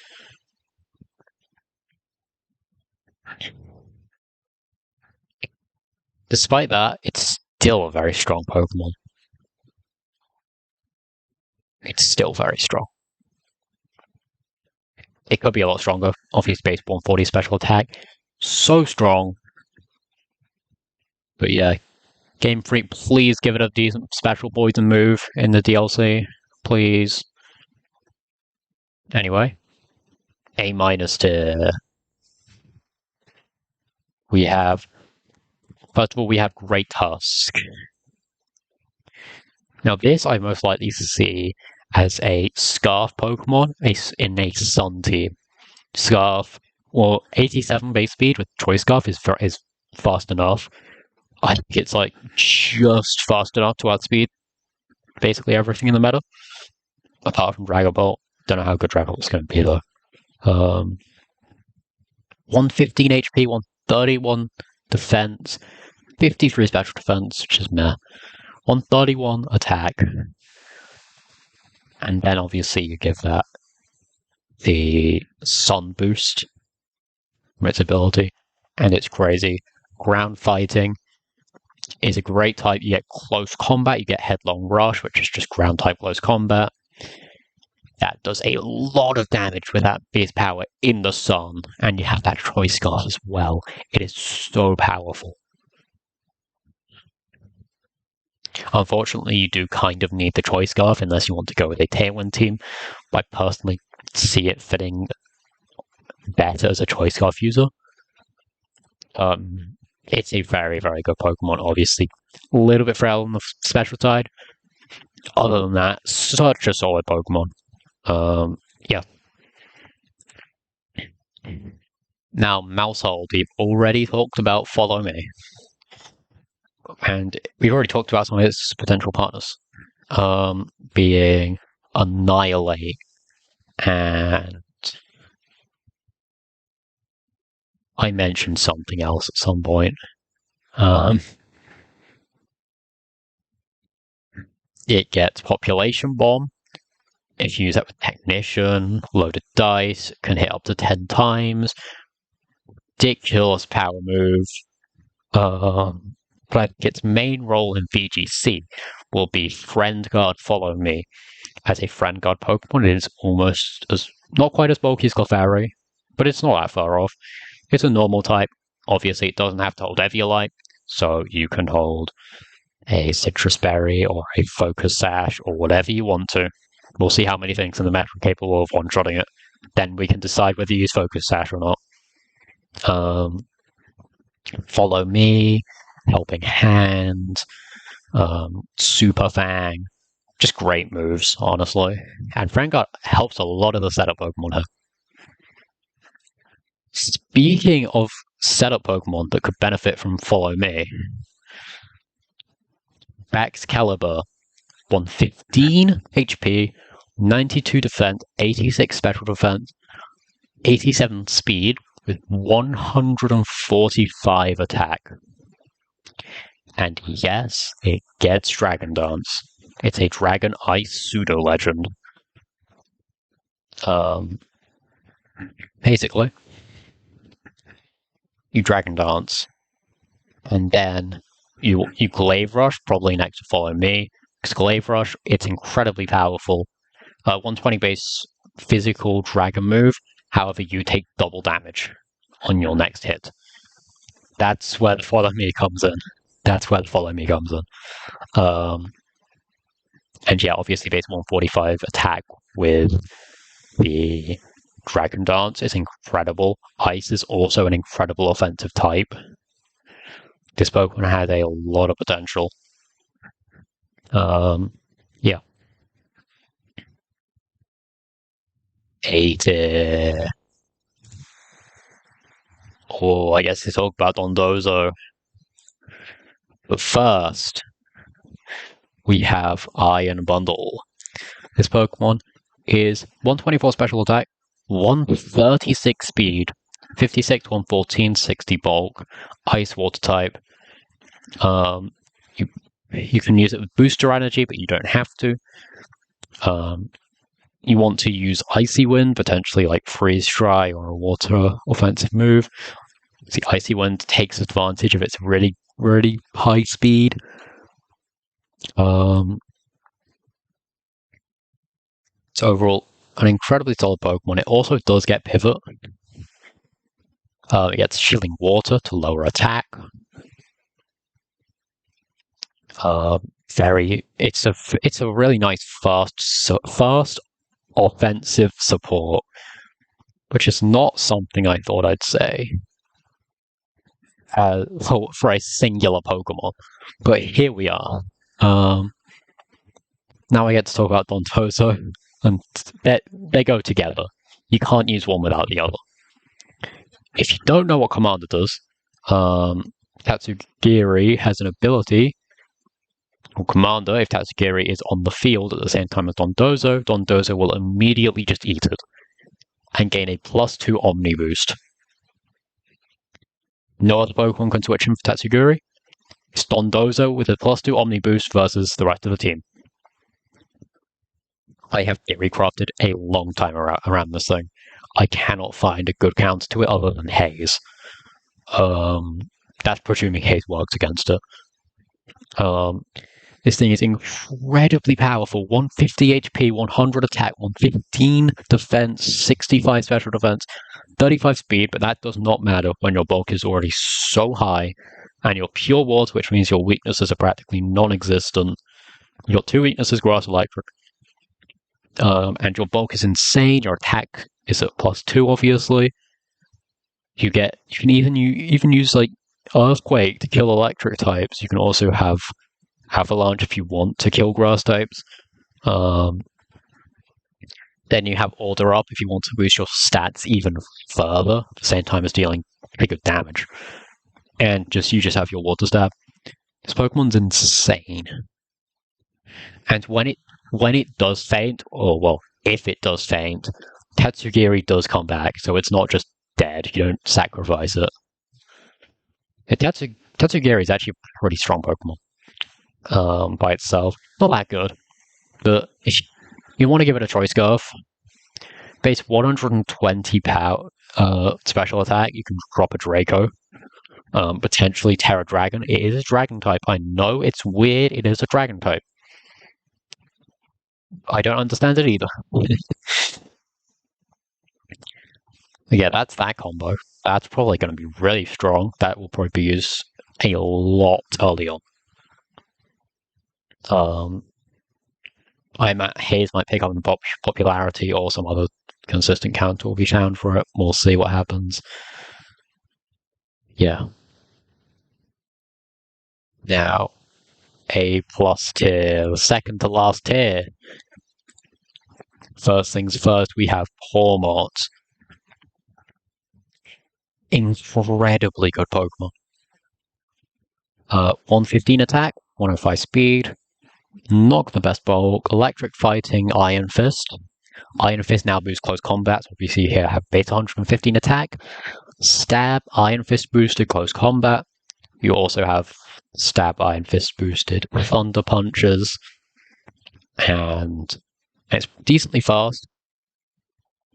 Despite that, it's still a very strong Pokemon. It's still very strong. It could be a lot stronger. Obviously, base 140 special attack. So strong. But yeah, Game Freak, please give it a decent special poison move in the DLC. Please. Anyway, A- tier. First of all, we have Great Tusk. Now, this I most likely to see as a Scarf Pokemon in a Sun team. Scarf, 87 base speed with Choice Scarf is fast enough. I think it's like just fast enough to outspeed basically everything in the meta, apart from Dragon Ball. Don't know how good Dragon Ball is going to be though. 115 HP, 131 defense, 53 special defense, which is meh. 131 attack, and then obviously you give that the Sun boost from its ability, and it's crazy. Ground Fighting is a great type. You get Close Combat, you get Headlong Rush, which is just ground type close combat. that does a lot of damage with that base power in the sun, and you have that choice scarf as well. It is so powerful. Unfortunately, you do kind of need the choice scarf unless you want to go with a Tailwind team. I personally see it fitting better as a choice scarf user. It's a very, very good Pokemon. Obviously, a little bit frail on the special side. Other than that, such a solid Pokemon. Yeah. Now, Mousehold, we've already talked about Follow Me. And we've already talked about some of its potential partners. Being Annihilate and I mentioned something else at some point. It gets Population Bomb. If you use that with Technician, loaded dice, can hit up to 10 times. Ridiculous power move. But its main role in VGC will be Friend Guard Follow Me. As a Friend Guard Pokemon, it is almost as not quite as bulky as Clefairy, but it's not that far off. It's a normal type. Obviously, it doesn't have to hold Eviolite, so you can hold a Citrus Berry or a Focus Sash or whatever you want to. We'll see how many things in the match are capable of one-shotting it. Then we can decide whether you use Focus Sash or not. Follow Me, Helping Hand, Super Fang. Just great moves, honestly. And Friendguard helps a lot of the setup Pokemon here. Speaking of setup Pokemon that could benefit from Follow Me, Excalibur, 115 HP, 92 defense, 86 special defense, 87 speed, with 145 attack. And yes, it gets Dragon Dance. It's a Dragon Ice pseudo legend. Basically, you Dragon Dance, and then you Glaive Rush, probably next to Follow Me. Because Glaive Rush, it's incredibly powerful. 120 base physical dragon move. However, you take double damage on your next hit. That's where the Follow Me comes in. And yeah, obviously base 145 attack with the Dragon Dance is incredible. Ice is also an incredible offensive type. This Pokemon has a lot of potential. Yeah. 80. Oh, I guess we talk about Dondozo. But first, we have Iron Bundle. This Pokemon is 124 special attack, 136 speed, 56, 114, 60 bulk, Ice Water type. You can use it with booster energy, but you don't have to. You want to use Icy Wind, potentially like Freeze Dry or a water offensive move. The Icy Wind takes advantage of its really, really high speed. It's overall an incredibly solid Pokemon. It also does get Pivot. It gets Shielding Water to lower attack. It's a really nice fast offensive support, which is not something I thought I'd say for a singular Pokemon. But here we are. Now I get to talk about Dondozo, and they go together. You can't use one without the other. If you don't know what Commander does, Tatsugiri has an ability. Or Commander, if Tatsugiri is on the field at the same time as Dondozo, Dondozo will immediately just eat it and gain a +2 Omni boost. No other Pokemon can switch him for Tatsugiri. It's Dondozo with a +2 Omni boost versus the rest of the team. I have theory crafted a long time around this thing. I cannot find a good counter to it other than Haze. That's presuming Haze works against it. This thing is incredibly powerful. 150 HP, 100 attack, 115 defense, 65 special defense, 35 speed, but that does not matter when your bulk is already so high, and your pure water, which means your weaknesses are practically non-existent. Your two weaknesses, grass, electric, and your bulk is insane. Your attack is at +2, obviously. You can even use like Earthquake to kill electric types. You can also have Avalanche if you want to kill grass types. Then you have Order Up if you want to boost your stats even further, at the same time as dealing pretty good damage. And you just have your Water Stab. This Pokemon's insane. And when it does faint, or well, if it does faint, Tatsugiri does come back, so it's not just dead. You don't sacrifice it. Tatsugiri is actually a pretty strong Pokemon. By itself. Not that good. But if you want to give it a choice scarf, base 120 power special attack, you can drop a Draco. Potentially Terra Dragon. It is a dragon type. I know it's weird, it is a dragon type. I don't understand it either. Yeah, that's that combo. That's probably going to be really strong. That will probably be used a lot early on. Haze might pick up in popularity, or some other consistent counter will be found for it. We'll see what happens. Yeah. Now, A+ tier, the second to last tier. First things first, we have Pawmot. Incredibly good Pokemon. 115 attack, 105 speed, not the best bulk, electric fighting, Iron Fist. Iron Fist now boosts close combat, so we see here have base 115 attack, stab, Iron Fist boosted close combat. You also have stab, Iron Fist boosted thunder punches, and it's decently fast.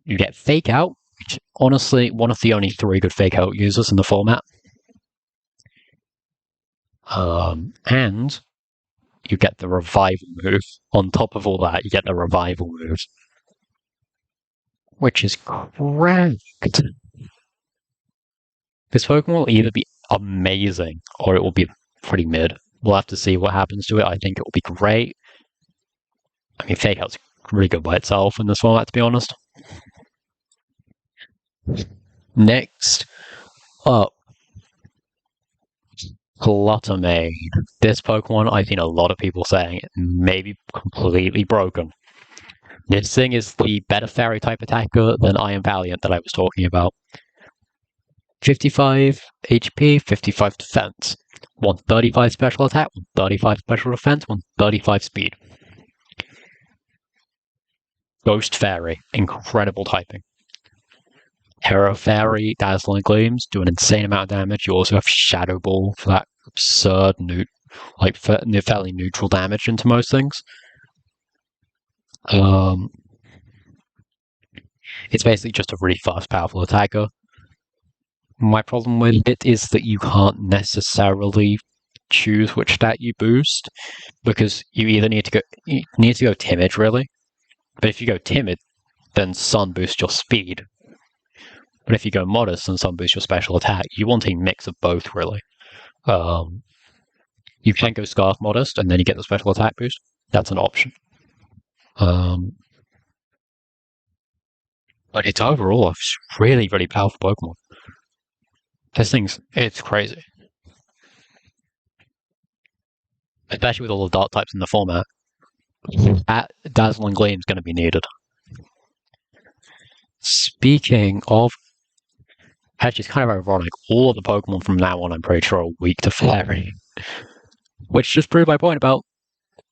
You get Fake Out, which honestly one of the only 3 good Fake Out users in the format. And you get the revival move. On top of all that, you get the revival move, which is cracked. This Pokemon will either be amazing or it will be pretty mid. We'll have to see what happens to it. I think it will be great. I mean, Fake Out's really good by itself in this format, to be honest. Next up, Cluttermane. This Pokemon, I've seen a lot of people saying it may be completely broken. This thing is the better fairy type attacker than Iron Valiant that I was talking about. 55 HP, 55 defense, 135 special attack, 135 special defense, 135 speed. Ghost Fairy, incredible typing. Terra Fairy, Dazzling Gleams, do an insane amount of damage. You also have Shadow Ball for that absurd, fairly neutral damage into most things. It's basically just a really fast, powerful attacker. My problem with it is that you can't necessarily choose which stat you boost, because you either need to go timid, really. But if you go timid, then Sun boosts your speed. But if you go modest, then Sun boosts your special attack. You want a mix of both, really. You can go Scarf modest, and then you get the special attack boost. That's an option. But it's overall a really, really powerful Pokemon. It's crazy. Especially with all the dark types in the format. That Dazzling Gleam is going to be needed. Speaking of, actually, it's kind of ironic. All of the Pokemon from now on, I'm pretty sure, are weak to Fairy. Which just proved my point about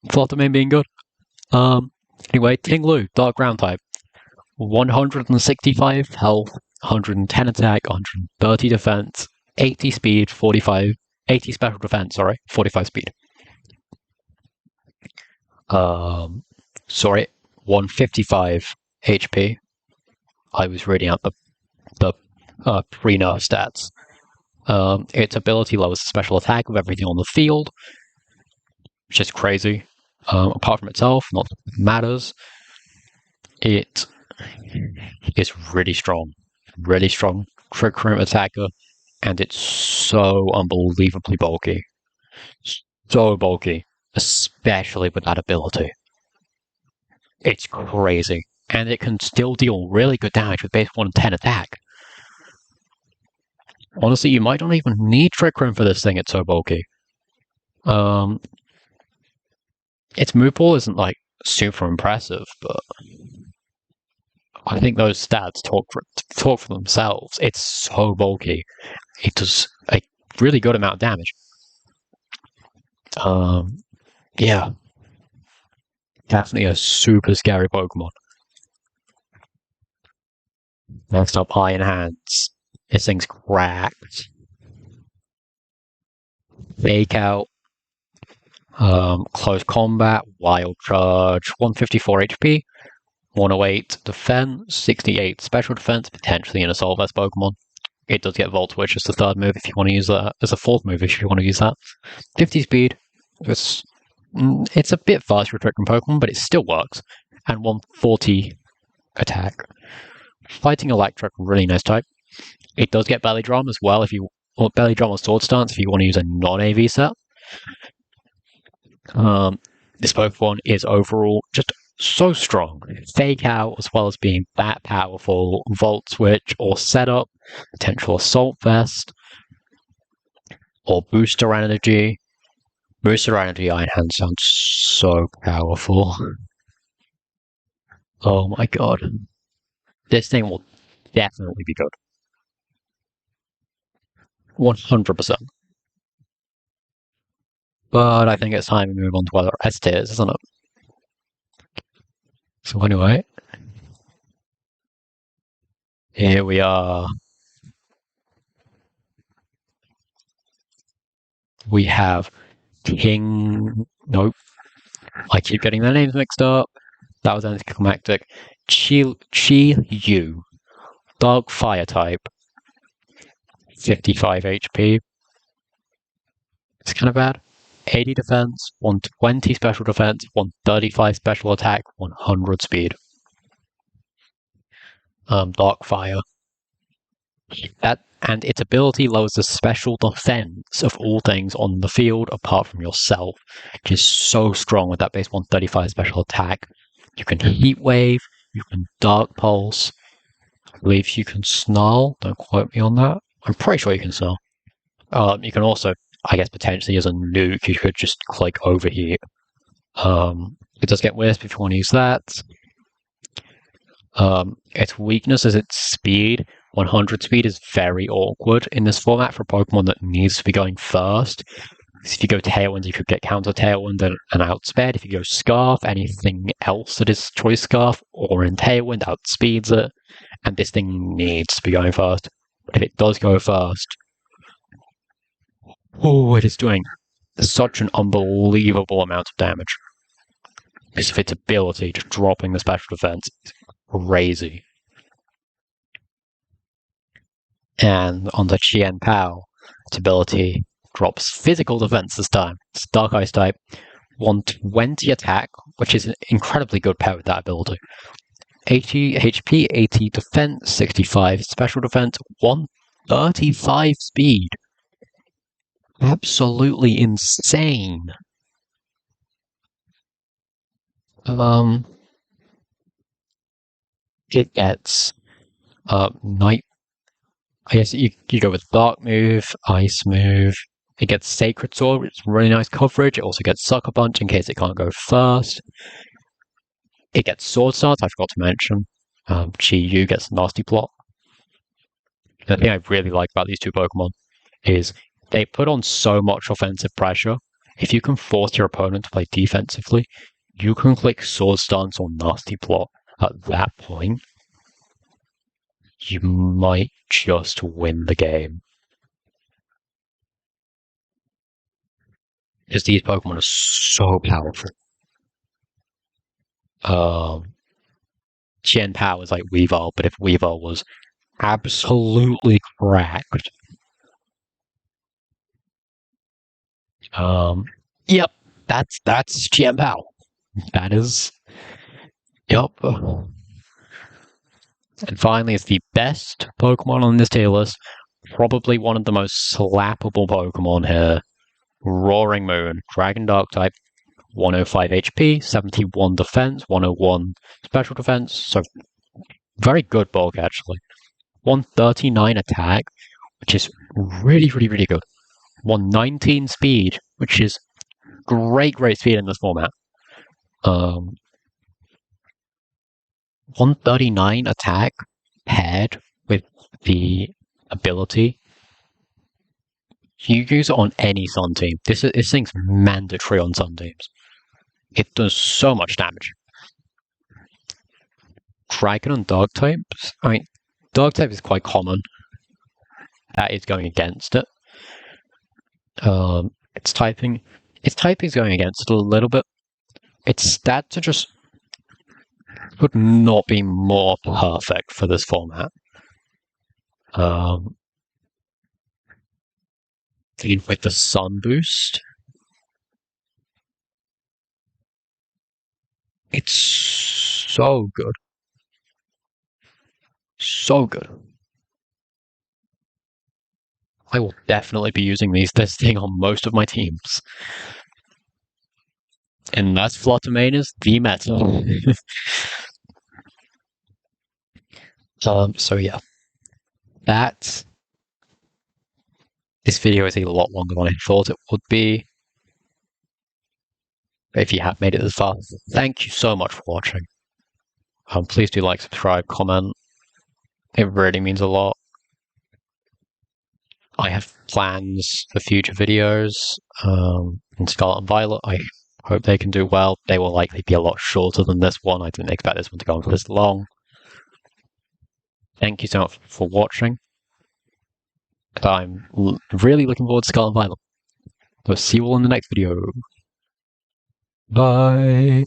Cluttermane being good. Anyway, Tinglu, Dark Ground type. 165 health, 110 attack, 130 defense, 80 speed, 80 special defense, 45 speed. 155 HP. I was reading out the pre-nerf stats. Its ability lowers the special attack of everything on the field. which is crazy. Apart from itself, not matters. It is really strong trick room attacker, and it's so unbelievably bulky. So bulky, especially with that ability. It's crazy. And it can still deal really good damage with base 110 attack. Honestly, you might not even need Trick Room for this thing, it's so bulky. Its move pool isn't like super impressive, but I think those stats talk for themselves. It's so bulky. It does a really good amount of damage. Yeah. Definitely a super scary Pokemon. Next up, Iron Hands. This thing's cracked. Fake Out. Close Combat. Wild Charge. 154 HP. 108 Defense. 68 Special Defense. Potentially an Assault Vest Pokemon. It does get Volt Switch as the third move if you want to use that. As a fourth move if you want to use that. 50 Speed. It's a bit faster for Trick Room Pokemon, but it still works. And 140 Attack. Fighting Electric, really nice type. It does get Belly Drum as well Belly Drum or Sword Stance if you want to use a non-AV set. This Pokemon is overall just so strong. Fake Out as well as being that powerful. Volt Switch or Setup. Potential Assault Vest. Or Booster Energy. Booster Energy Iron Hand sounds so powerful. Oh my god. This thing will definitely be good. 100%. But I think it's time we move on to other S tiers, isn't it? So anyway, here we are. We have King... Nope. I keep getting their names mixed up. That was anticlimactic. Chi-Yu. Dark Fire type. 55 HP. It's kind of bad. 80 defense, 120 special defense, 135 special attack, 100 speed. Dark Fire. And its ability lowers the special defense of all things on the field apart from yourself, which is so strong with that base 135 special attack. You can Heat Wave, you can Dark Pulse, I believe you can Snarl, don't quote me on that. I'm pretty sure you can Snarl. You can also, I guess, potentially as a nuke, you could just click Overheat. It does get Wisp if you want to use that. Its weakness is its speed. 100 speed is very awkward in this format for a Pokemon that needs to be going first. If you go Tailwind, you could get Counter Tailwind and outspeed. If you go Scarf, anything else that is Choice Scarf or in Tailwind outspeeds it. And this thing needs to be going first. If it does go first, it is doing such an unbelievable amount of damage. Because of its ability, just dropping the special defense is crazy. And on the Chien Pao, its ability drops physical defense this time. It's Dark Ice type. 120 attack, which is an incredibly good pair with that ability. 80 HP, 80 defense, 65 special defense, 135 speed. Absolutely insane. It gets Night. I guess you go with Dark move, Ice move. It gets Sacred Sword, which is really nice coverage. It also gets Sucker Punch in case it can't go first. It gets Sword Stance, I forgot to mention. Chi-Yu gets Nasty Plot. The thing I really like about these two Pokemon is they put on so much offensive pressure. If you can force your opponent to play defensively, you can click Sword Stance or Nasty Plot. At that point, you might just win the game. Because these Pokemon are so powerful. Chien Pao is like Weavile, but if Weavile was absolutely cracked. Yep. that's GM Pow. That is. Yup. And finally, it's the best Pokemon on this tier list. Probably one of the most slappable Pokemon here. Roaring Moon, Dragon Dark type, 105 HP, 71 defense, 101 special defense. So very good bulk actually. 139 attack, which is really, really, really good. 119 speed, which is great speed in this format. 139 attack paired with the ability. You use it on any Sun team. This thing's mandatory on Sun teams. It does so much damage. Dragon and Dark types. I mean, Dark type is quite common. That is going against it. Its typing is going against it a little bit. Its stats are just could not be more perfect for this format. With the Sun boost, it's so good. So good. I will definitely be using this thing on most of my teams. Unless Fluttermane is the meta. So yeah. This video is a lot longer than I thought it would be. But if you have made it this far, thank you so much for watching. Please do like, subscribe, comment. It really means a lot. I have plans for future videos. In Scarlet and Violet, I hope they can do well. They will likely be a lot shorter than this one. I didn't expect this one to go on for this long. Thank you so much for watching. I'm really looking forward to Scarlet and Violet. So see you all in the next video. Bye.